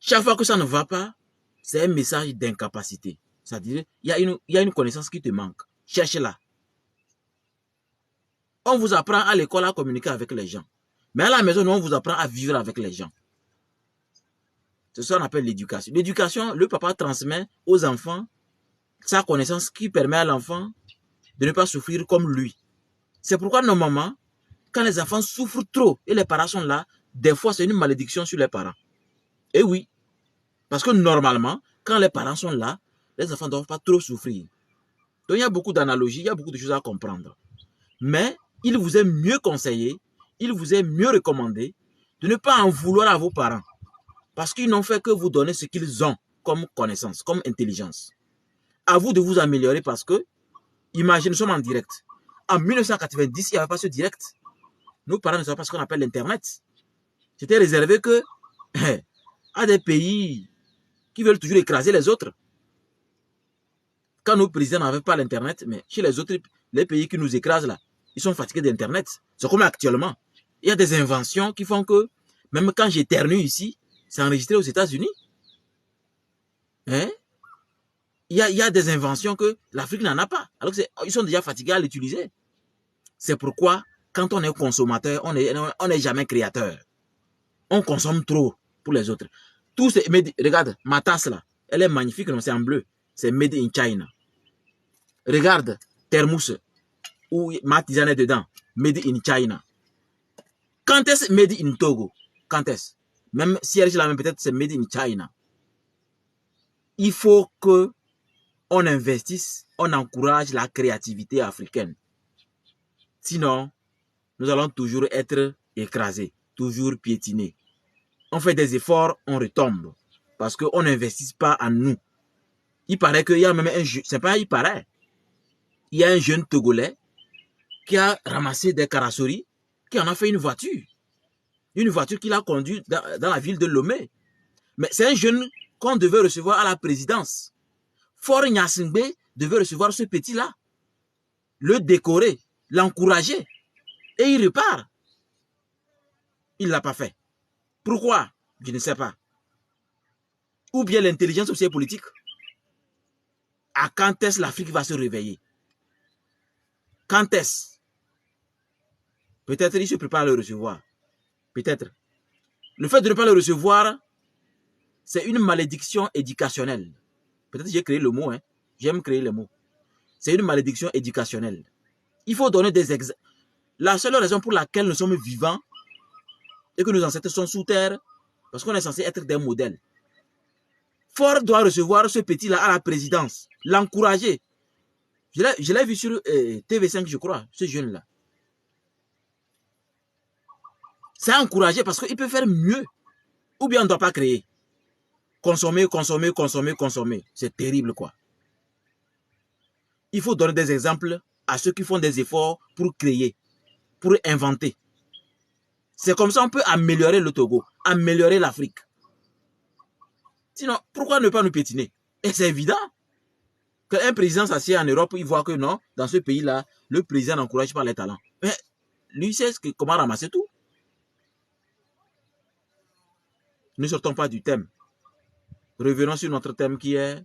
chaque fois que ça ne va pas, c'est un message d'incapacité. C'est-à-dire, il y a une connaissance qui te manque. Cherchez-la. On vous apprend à l'école à communiquer avec les gens. Mais à la maison, on vous apprend à vivre avec les gens. C'est ce qu'on appelle l'éducation. L'éducation, le papa transmet aux enfants sa connaissance qui permet à l'enfant de ne pas souffrir comme lui. C'est pourquoi normalement, quand les enfants souffrent trop et les parents sont là, des fois c'est une malédiction sur les parents. Et oui, parce que normalement, quand les parents sont là, les enfants ne doivent pas trop souffrir. Donc il y a beaucoup d'analogies, il y a beaucoup de choses à comprendre. Mais il vous est mieux conseillé, il vous est mieux recommandé de ne pas en vouloir à vos parents. Parce qu'ils n'ont fait que vous donner ce qu'ils ont comme connaissance, comme intelligence. À vous de vous améliorer parce que, imaginez, nous sommes en direct. En 1990, il n'y avait pas ce direct. Nos parents ne savaient pas ce qu'on appelle l'Internet. C'était réservé que à des pays qui veulent toujours écraser les autres. Quand nos présidents n'avaient pas l'Internet, mais chez les autres, les pays qui nous écrasent là, ils sont fatigués d'Internet. C'est comme actuellement. Il y a des inventions qui font que, même quand j'éternue ici, c'est enregistré aux États-Unis. Hein? Il y a des inventions que l'Afrique n'en a pas. Alors qu'ils sont déjà fatigués à l'utiliser. C'est pourquoi, quand on est consommateur, on n'est jamais créateur. On consomme trop pour les autres. Tout regarde, ma tasse là, elle est magnifique, non, c'est en bleu. C'est made in China. Regarde, thermos, où ma tisane est dedans, made in China. Quand est-ce made in Togo? Quand est-ce? Même si elle est la même, peut-être c'est made in China. Il faut que on investisse, on encourage la créativité africaine. Sinon, nous allons toujours être écrasés, toujours piétinés. On fait des efforts, on retombe. Parce qu'on n'investit pas en nous. Il paraît qu'il y a même un jeune, c'est pas il paraît, il y a un jeune Togolais qui a ramassé des carrosseries, qui en a fait une voiture. Une voiture qu'il a conduite dans la ville de Lomé. Mais c'est un jeune qu'on devait recevoir à la présidence. Faure Gnassingbé devait recevoir ce petit-là, le décorer, l'encourager. Et il repart. Il ne l'a pas fait. Pourquoi? Je ne sais pas. Ou bien l'intelligence sociale politique. À quand est-ce l'Afrique va se réveiller? Quand est-ce? Peut-être il se prépare à le recevoir. Peut-être. Le fait de ne pas le recevoir, c'est une malédiction éducationnelle. Peut-être que j'ai créé le mot, hein. J'aime créer les mots. C'est une malédiction éducationnelle. Il faut donner des exemples. La seule raison pour laquelle nous sommes vivants et que nos ancêtres sont sous terre, parce qu'on est censé être des modèles. Ford doit recevoir ce petit-là à la présidence, l'encourager. Je l'ai vu sur TV5, je crois, ce jeune-là. C'est encouragé parce qu'il peut faire mieux. Ou bien on ne doit pas créer. Consommer, consommer, consommer, consommer. C'est terrible, quoi. Il faut donner des exemples à ceux qui font des efforts pour créer, pour inventer. C'est comme ça qu'on peut améliorer le Togo, améliorer l'Afrique. Sinon, pourquoi ne pas nous pétiner? Et c'est évident. Qu'un président s'assied en Europe, il voit que non, dans ce pays-là, le président n'encourage pas les talents. Mais lui sait comment ramasser tout. Ne sortons pas du thème. Revenons sur notre thème qui est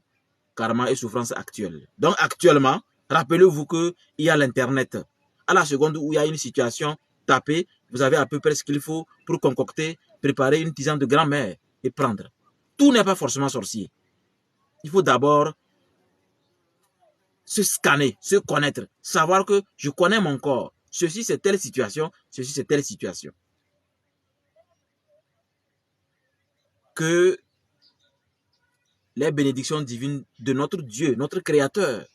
karma et souffrance actuelle. Donc actuellement, rappelez-vous qu'il y a l'Internet. À la seconde où il y a une situation, tapez, vous avez à peu près ce qu'il faut pour concocter, préparer une tisane de grand-mère et prendre. Tout n'est pas forcément sorcier. Il faut d'abord se scanner, se connaître, savoir que je connais mon corps. Ceci, c'est telle situation, ceci, c'est telle situation. Que les bénédictions divines de notre Dieu, notre Créateur,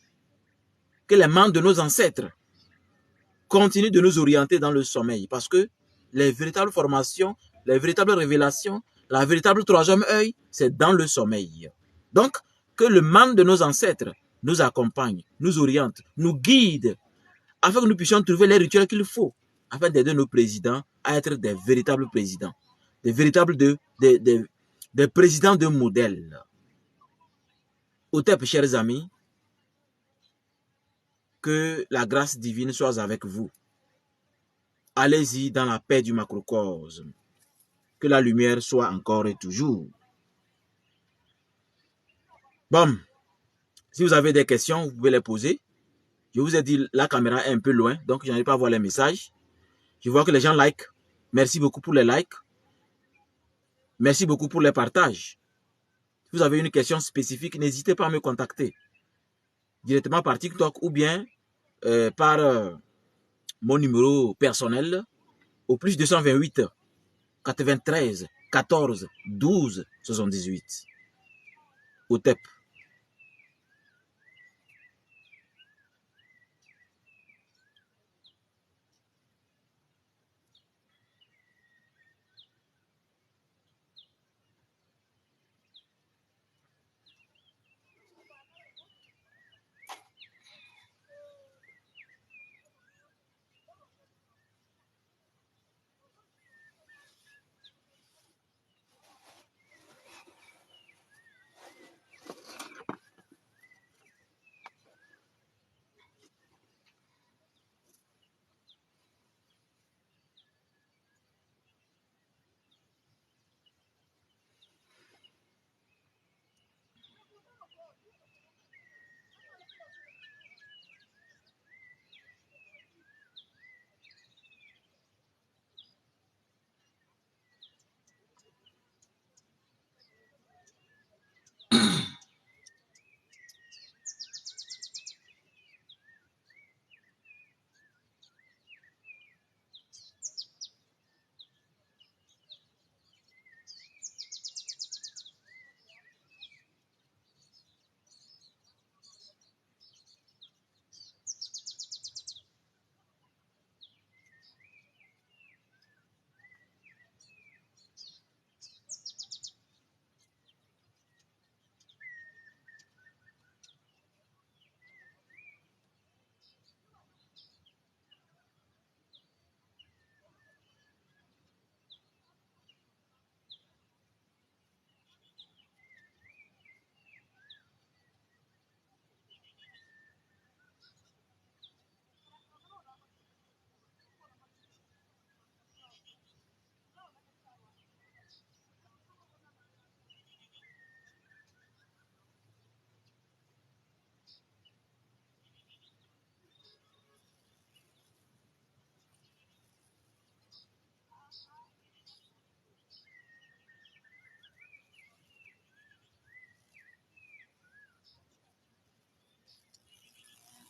que les mains de nos ancêtres continuent de nous orienter dans le sommeil. Parce que les véritables formations, les véritables révélations, la véritable troisième œil, c'est dans le sommeil. Donc, que le man de nos ancêtres nous accompagne, nous oriente, nous guide, afin que nous puissions trouver les rituels qu'il faut, afin d'aider nos présidents à être des véritables présidents, des véritables des présidents de modèle. Au top, chers amis, que la grâce divine soit avec vous. Allez-y dans la paix du macrocosme. Que la lumière soit encore et toujours. Bon, si vous avez des questions, vous pouvez les poser. Je vous ai dit, la caméra est un peu loin, donc je n'arrive pas à voir les messages. Je vois que les gens like. Merci beaucoup pour les likes. Merci beaucoup pour les partages. Si vous avez une question spécifique, n'hésitez pas à me contacter. Directement par TikTok ou bien par mon numéro personnel au plus 228 93 14 12 78. Au TEP.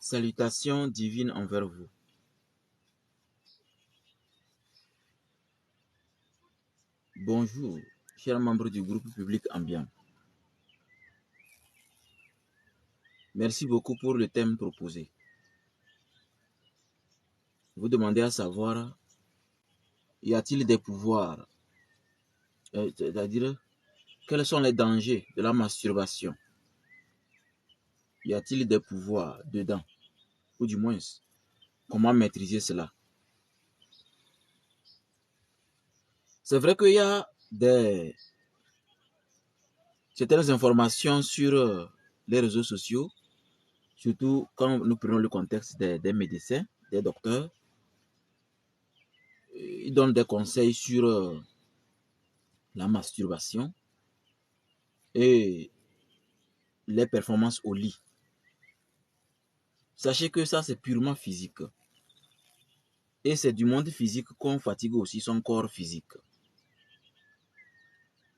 Salutations divines envers vous. Bonjour, chers membres du groupe public Ambiant. Merci beaucoup pour le thème proposé. Vous demandez à savoir, y a-t-il des pouvoirs, c'est-à-dire, quels sont les dangers de la masturbation? Y a-t-il des pouvoirs dedans? Ou du moins, comment maîtriser cela? C'est vrai qu'il y a certaines informations sur les réseaux sociaux, surtout quand nous prenons le contexte des médecins, des docteurs. Ils donnent des conseils sur la masturbation et les performances au lit. Sachez que ça, c'est purement physique. Et c'est du monde physique qu'on fatigue aussi son corps physique.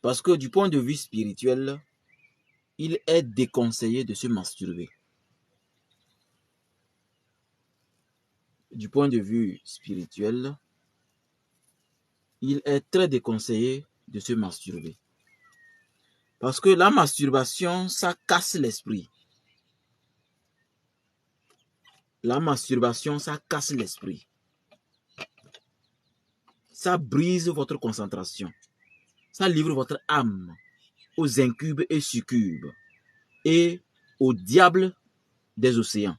Parce que du point de vue spirituel, il est déconseillé de se masturber. Du point de vue spirituel, il est très déconseillé de se masturber. Parce que la masturbation, ça casse l'esprit. La masturbation, ça casse l'esprit. Ça brise votre concentration. Ça livre votre âme aux incubes et succubes et au diable des océans.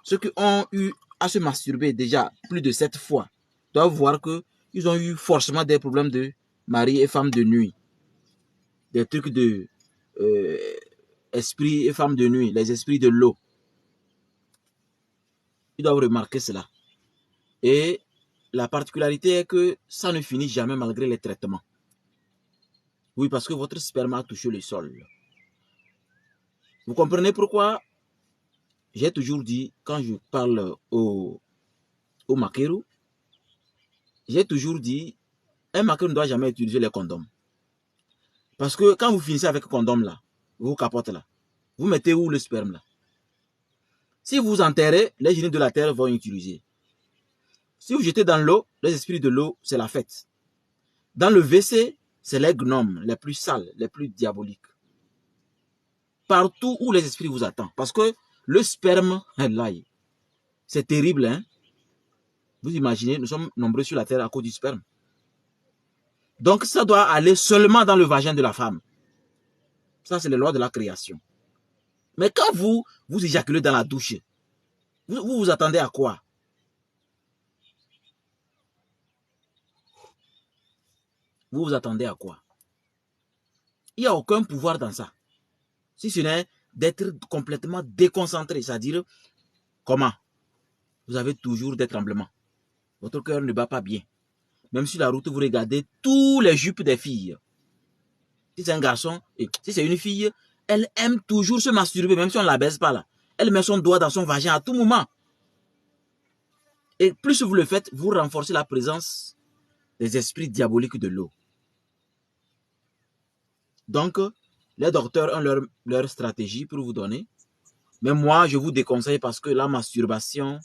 Ceux qui ont eu à se masturber déjà plus de 7 fois doivent voir qu'ils ont eu forcément des problèmes de mari et femme de nuit. Des trucs de esprit et femme de nuit, les esprits de l'eau. Ils doivent remarquer cela. Et la particularité est que ça ne finit jamais malgré les traitements. Oui, parce que votre sperme a touché le sol. Vous comprenez pourquoi j'ai toujours dit, quand je parle au maquereau, j'ai toujours dit, un maquereau ne doit jamais utiliser les condoms. Parce que quand vous finissez avec le condom là, vous capotez là, vous mettez où le sperme là? Si vous enterrez, les génies de la terre vont utiliser. Si vous jetez dans l'eau, les esprits de l'eau, c'est la fête. Dans le WC, c'est les gnomes les plus sales, les plus diaboliques. Partout où les esprits vous attendent. Parce que le sperme, là, c'est terrible, hein? Vous imaginez, nous sommes nombreux sur la terre à cause du sperme. Donc, ça doit aller seulement dans le vagin de la femme. Ça, c'est les lois de la création. Mais quand vous éjaculez dans la douche, vous attendez à quoi? Vous vous attendez à quoi? Il n'y a aucun pouvoir dans ça. Si ce n'est d'être complètement déconcentré, c'est-à-dire, comment? Vous avez toujours des tremblements. Votre cœur ne bat pas bien. Même sur la route, vous regardez tous les jupes des filles. Si c'est un garçon, et si c'est une fille, elle aime toujours se masturber, même si on ne la baise pas là. Elle met son doigt dans son vagin à tout moment. Et plus vous le faites, vous renforcez la présence des esprits diaboliques de l'eau. Donc, les docteurs ont leur stratégie pour vous donner. Mais moi, je vous déconseille parce que la masturbation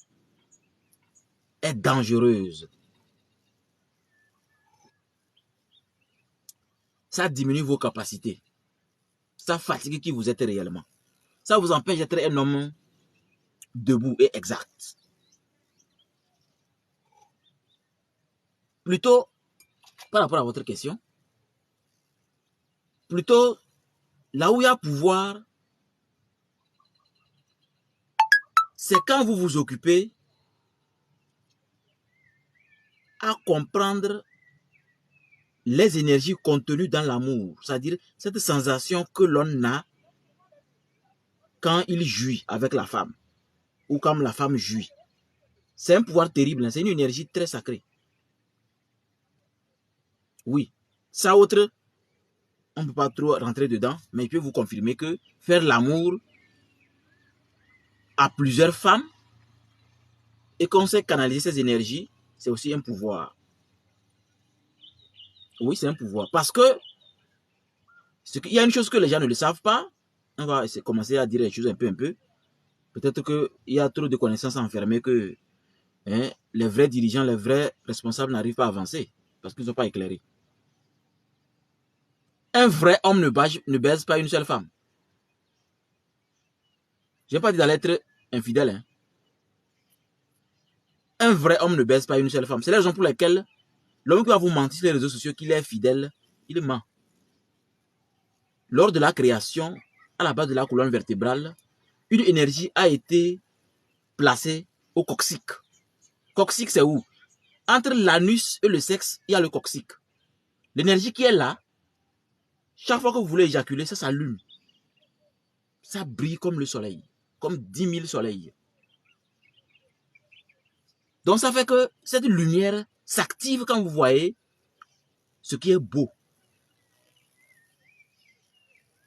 est dangereuse. Ça diminue vos capacités. Ça fatigue qui vous êtes réellement. Ça vous empêche d'être un homme debout et exact. Plutôt, par rapport à votre question, plutôt, là où il y a pouvoir, c'est quand vous vous occupez à comprendre les énergies contenues dans l'amour, c'est-à-dire cette sensation que l'on a quand il jouit avec la femme ou quand la femme jouit. C'est un pouvoir terrible, c'est une énergie très sacrée. Oui, ça autre, on ne peut pas trop rentrer dedans, mais je peux vous confirmer que faire l'amour à plusieurs femmes et qu'on sait canaliser ces énergies, c'est aussi un pouvoir. Oui, c'est un pouvoir. Parce que il y a une chose que les gens ne le savent pas. On va commencer à dire les choses un peu. Peut-être qu'il y a trop de connaissances enfermées que les vrais dirigeants, les vrais responsables n'arrivent pas à avancer parce qu'ils ne sont pas éclairés. Un vrai homme ne baise pas une seule femme. Je n'ai pas dit d'aller être infidèle. Hein. Un vrai homme ne baise pas une seule femme. C'est la raison pour laquelle l'homme qui va vous mentir sur les réseaux sociaux qu'il est fidèle, il ment. Lors de la création, à la base de la colonne vertébrale, une énergie a été placée au coccyx. Coccyx, c'est où? Entre l'anus et le sexe, il y a le coccyx. L'énergie qui est là, chaque fois que vous voulez éjaculer, ça s'allume. Ça brille comme le soleil, comme 10 000 soleils. Donc ça fait que cette lumière s'active quand vous voyez ce qui est beau.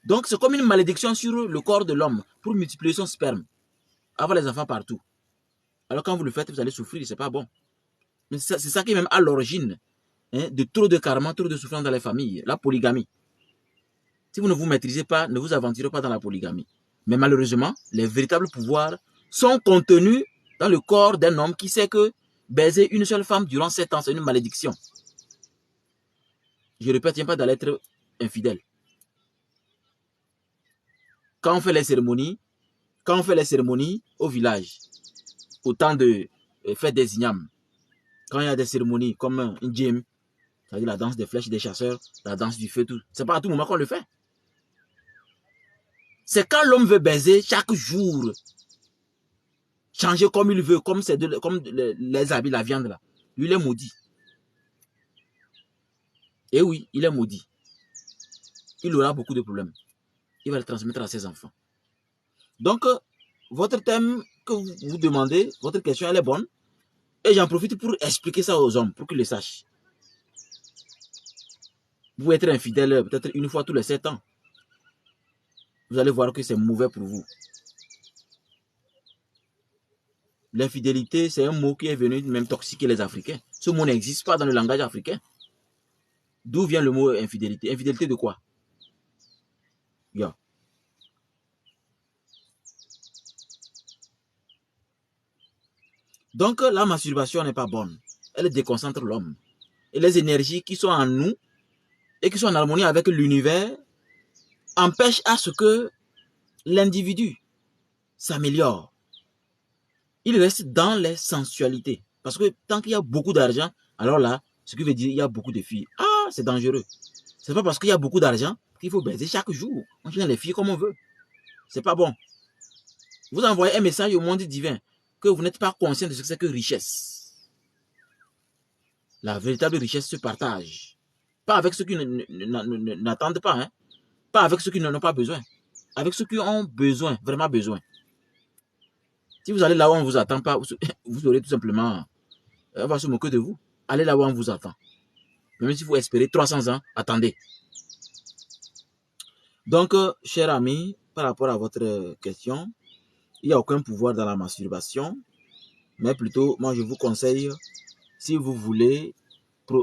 Donc c'est comme une malédiction sur le corps de l'homme pour multiplier son sperme, avoir les enfants partout. Alors quand vous le faites, vous allez souffrir, c'est pas bon. Mais c'est ça qui est même à l'origine de trop de karma, trop de souffrance dans les familles, la polygamie. Si vous ne vous maîtrisez pas, ne vous aventurez pas dans la polygamie. Mais malheureusement, les véritables pouvoirs sont contenus dans le corps d'un homme qui sait que baiser une seule femme durant 7 ans, c'est une malédiction. Je répète, il n'y a pas d'aller être infidèle. Quand on fait les cérémonies au village, au temps de fête des ignames, quand il y a des cérémonies comme un djem, c'est-à-dire la danse des flèches des chasseurs, la danse du feu, tout, c'est pas à tout moment qu'on le fait. C'est quand l'homme veut baiser chaque jour, changer comme il veut, comme les habits, la viande là. Lui, il est maudit. Et oui, il est maudit. Il aura beaucoup de problèmes. Il va le transmettre à ses enfants. Donc, votre thème que vous demandez, votre question, elle est bonne. Et j'en profite pour expliquer ça aux hommes, pour qu'ils le sachent. Vous être infidèle peut-être une fois tous les 7 ans. Vous allez voir que c'est mauvais pour vous. L'infidélité, c'est un mot qui est venu même toxiquer les Africains. Ce mot n'existe pas dans le langage africain. D'où vient le mot infidélité? Infidélité de quoi? Yeah. Donc, la masturbation n'est pas bonne. Elle déconcentre l'homme. Et les énergies qui sont en nous et qui sont en harmonie avec l'univers empêchent à ce que l'individu s'améliore. Il reste dans les sensualités. Parce que tant qu'il y a beaucoup d'argent, alors là, ce qui veut dire qu'il y a beaucoup de filles. Ah, c'est dangereux. C'est pas parce qu'il y a beaucoup d'argent qu'il faut baiser chaque jour. On tient les filles comme on veut. C'est pas bon. Vous envoyez un message au monde divin que vous n'êtes pas conscient de ce que c'est que richesse. La véritable richesse se partage. Pas avec ceux qui n'attendent pas. Hein. Pas avec ceux qui n'en ont pas besoin. Avec ceux qui ont besoin, vraiment besoin. Si vous allez là où on ne vous attend pas, vous aurez tout simplement... On va se moquer de vous. Allez là où on vous attend. Même si vous espérez 300 ans, attendez. Donc, cher ami, par rapport à votre question, il n'y a aucun pouvoir dans la masturbation. Mais plutôt, moi, je vous conseille, si vous voulez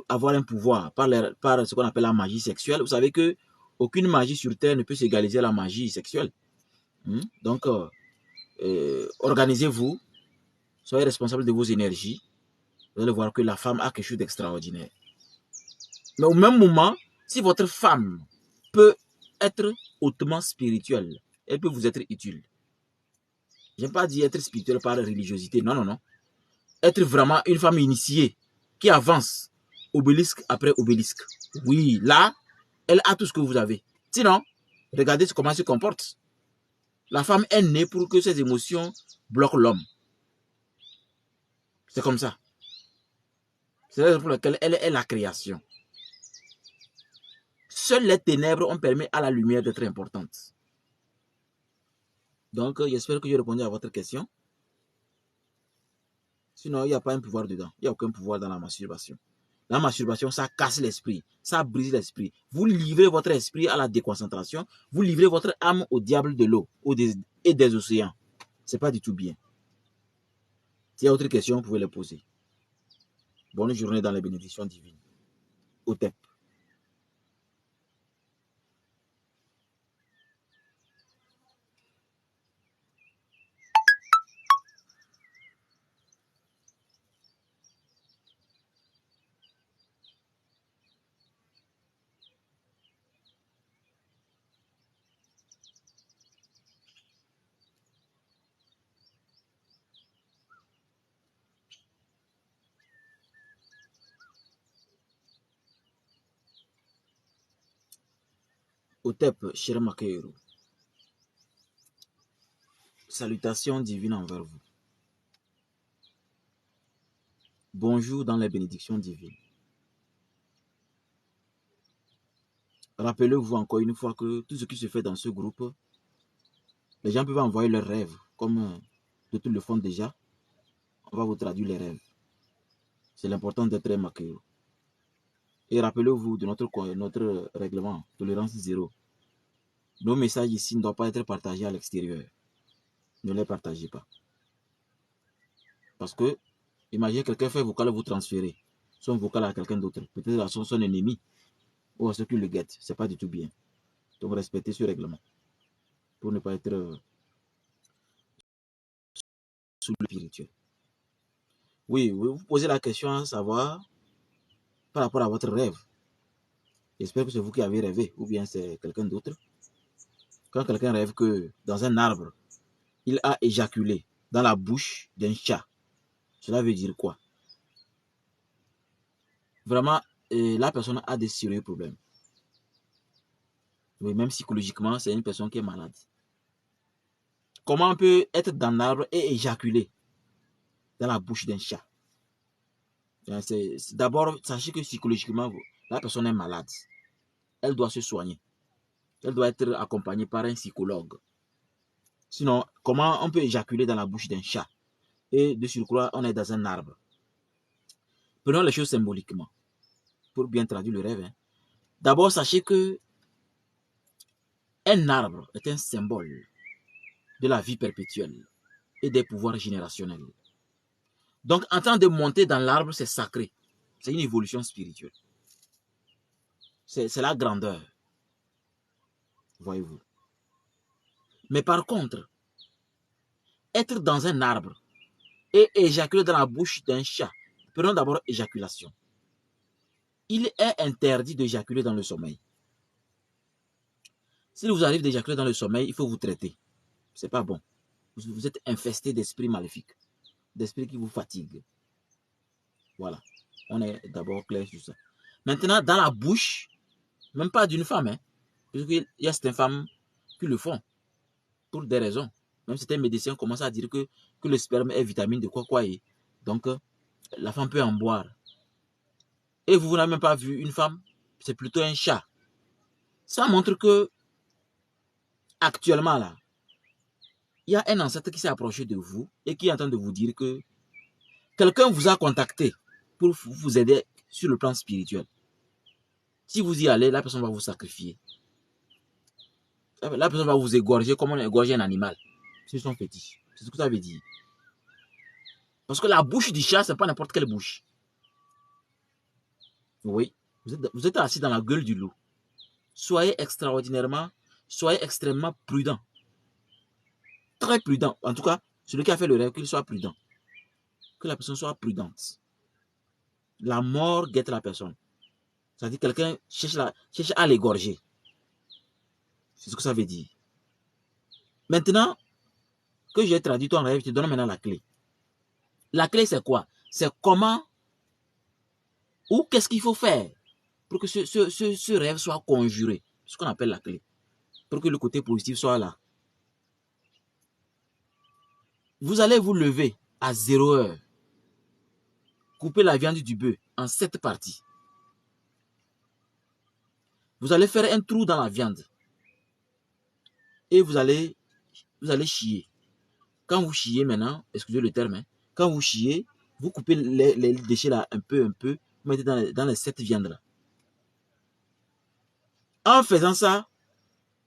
avoir un pouvoir par ce qu'on appelle la magie sexuelle, vous savez que aucune magie sur Terre ne peut s'égaliser à la magie sexuelle. Donc, organisez-vous, soyez responsable de vos énergies. Vous allez voir que la femme a quelque chose d'extraordinaire. Mais au même moment, si votre femme peut être hautement spirituelle, elle peut vous être utile. Je n'aime pas dire être spirituel par religiosité, non, non, non. Être vraiment une femme initiée qui avance obélisque après obélisque. Oui, là, elle a tout ce que vous avez. Sinon, regardez comment elle se comporte. La femme est née pour que ses émotions bloquent l'homme. C'est comme ça. C'est la raison pour laquelle elle est la création. Seules les ténèbres ont permis à la lumière d'être importante. Donc, j'espère que j'ai répondu à votre question. Sinon, il n'y a pas un pouvoir dedans. Il n'y a aucun pouvoir dans la masturbation. La masturbation, ça casse l'esprit. Ça brise l'esprit. Vous livrez votre esprit à la déconcentration. Vous livrez votre âme au diable de l'eau et des océans. Ce n'est pas du tout bien. S'il y a d'autres questions, vous pouvez les poser. Bonne journée dans les bénédictions divines. Otep. Otep Shiramakeru. Salutations divines envers vous. Bonjour dans les bénédictions divines. Rappelez-vous encore une fois que tout ce qui se fait dans ce groupe, les gens peuvent envoyer leurs rêves, comme d'autres le font déjà. On va vous traduire les rêves. C'est l'important d'être Makeru. Et rappelez-vous de notre règlement, tolérance zéro. Nos messages ici ne doivent pas être partagés à l'extérieur. Ne les partagez pas. Parce que, imaginez quelqu'un fait vocal, vous transférez son vocal à quelqu'un d'autre. Peut-être à son ennemi ou à ceux qui le guettent. Ce n'est pas du tout bien. Donc respectez ce règlement pour ne pas être sous le spirituel. Oui, vous posez la question à savoir par rapport à votre rêve. J'espère que c'est vous qui avez rêvé ou bien c'est quelqu'un d'autre. Quand quelqu'un rêve que dans un arbre, il a éjaculé dans la bouche d'un chat, cela veut dire quoi? Vraiment, la personne a des sérieux problèmes. Oui, même psychologiquement, c'est une personne qui est malade. Comment on peut être dans l'arbre et éjaculer dans la bouche d'un chat? D'abord, sachez que psychologiquement, la personne est malade. Elle doit se soigner. Elle doit être accompagnée par un psychologue. Sinon, comment on peut éjaculer dans la bouche d'un chat? Et de surcroît, on est dans un arbre. Prenons les choses symboliquement, pour bien traduire le rêve. D'abord, sachez que un arbre est un symbole de la vie perpétuelle et des pouvoirs générationnels. Donc, en train de monter dans l'arbre, c'est sacré. C'est une évolution spirituelle. C'est la grandeur. Voyez-vous. Mais par contre, être dans un arbre et éjaculer dans la bouche d'un chat, prenons d'abord éjaculation. Il est interdit d'éjaculer dans le sommeil. S'il vous arrive d'éjaculer dans le sommeil, il faut vous traiter. C'est pas bon. Vous êtes infesté d'esprits maléfiques, d'esprits qui vous fatiguent. Voilà. On est d'abord clair sur ça. Maintenant, dans la bouche, même pas d'une femme, hein, parce qu'il y a certaines femmes qui le font pour des raisons. Même certains médecins commencent à dire que le sperme est vitamine de quoi et donc la femme peut en boire. Et vous n'avez même pas vu une femme, c'est plutôt un chat. Ça montre que actuellement là, il y a un ancêtre qui s'est approché de vous et qui est en train de vous dire que quelqu'un vous a contacté pour vous aider sur le plan spirituel. Si vous y allez, la personne va vous sacrifier. La personne va vous égorger comme on égorge un animal. C'est son fétiche. C'est ce que ça veut dire. Parce que la bouche du chat, c'est pas n'importe quelle bouche. Oui. Vous êtes assis dans la gueule du loup. Soyez extrêmement prudent. Très prudent. En tout cas, celui qui a fait le rêve, qu'il soit prudent. Que la personne soit prudente. La mort guette la personne. C'est-à-dire que quelqu'un cherche à l'égorger. C'est ce que ça veut dire. Maintenant que j'ai traduit ton rêve, je te donne maintenant la clé. La clé, c'est quoi? C'est comment ou qu'est-ce qu'il faut faire pour que ce rêve soit conjuré. Ce qu'on appelle la clé. Pour que le côté positif soit là. Vous allez vous lever à 0 heure. Couper la viande du bœuf en 7 parties. Vous allez faire un trou dans la viande. Et vous allez chier. Quand vous chiez maintenant, excusez le terme, hein, quand vous chiez, vous coupez les déchets là un peu, vous mettez dans les 7 viandes là. En faisant ça,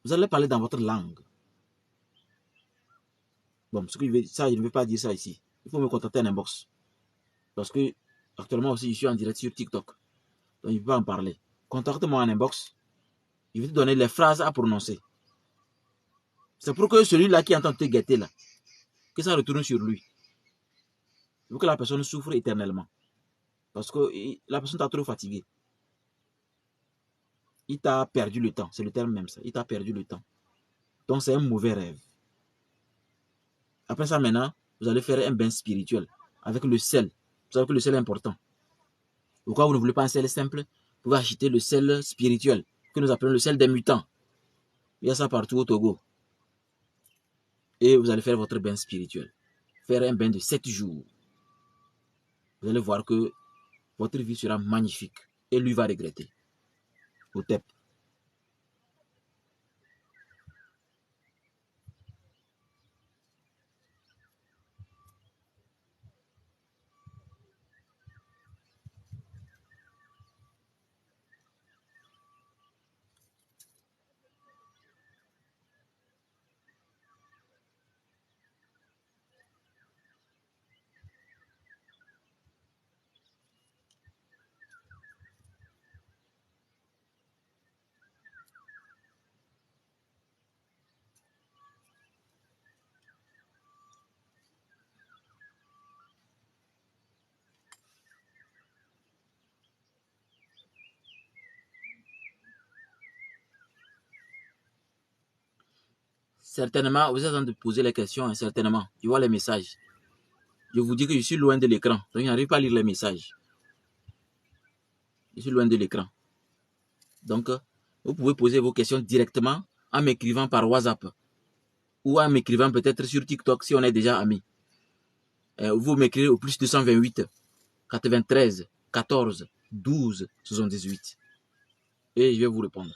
vous allez parler dans votre langue. Bon, ça, je ne veux pas dire ça ici. Il faut me contacter en inbox. Parce que actuellement aussi, je suis en direct sur TikTok. Donc, je ne peux pas en parler. Contacte-moi en inbox. Je vais te donner les phrases à prononcer. C'est pour que celui-là qui entend te guetter là, que ça retourne sur lui. Il faut que la personne souffre éternellement. Parce que la personne t'a trop fatigué. Il t'a perdu le temps. C'est le terme même ça. Il t'a perdu le temps. Donc c'est un mauvais rêve. Après ça maintenant, vous allez faire un bain spirituel avec le sel. Vous savez que le sel est important. Pourquoi vous ne voulez pas un sel simple? Vous pouvez acheter le sel spirituel que nous appelons le sel des mutants. Il y a ça partout au Togo. Et vous allez faire votre bain spirituel. Faire un bain de 7 jours. Vous allez voir que votre vie sera magnifique. Et lui va regretter. Au TEP. Certainement, vous êtes en train de poser les questions, hein, certainement. Je vois les messages. Je vous dis que je suis loin de l'écran, donc je n'arrive pas à lire les messages. Je suis loin de l'écran. Donc, vous pouvez poser vos questions directement en m'écrivant par WhatsApp ou en m'écrivant peut-être sur TikTok si on est déjà amis. Vous m'écrivez au plus 228 93 14 12 78 et je vais vous répondre.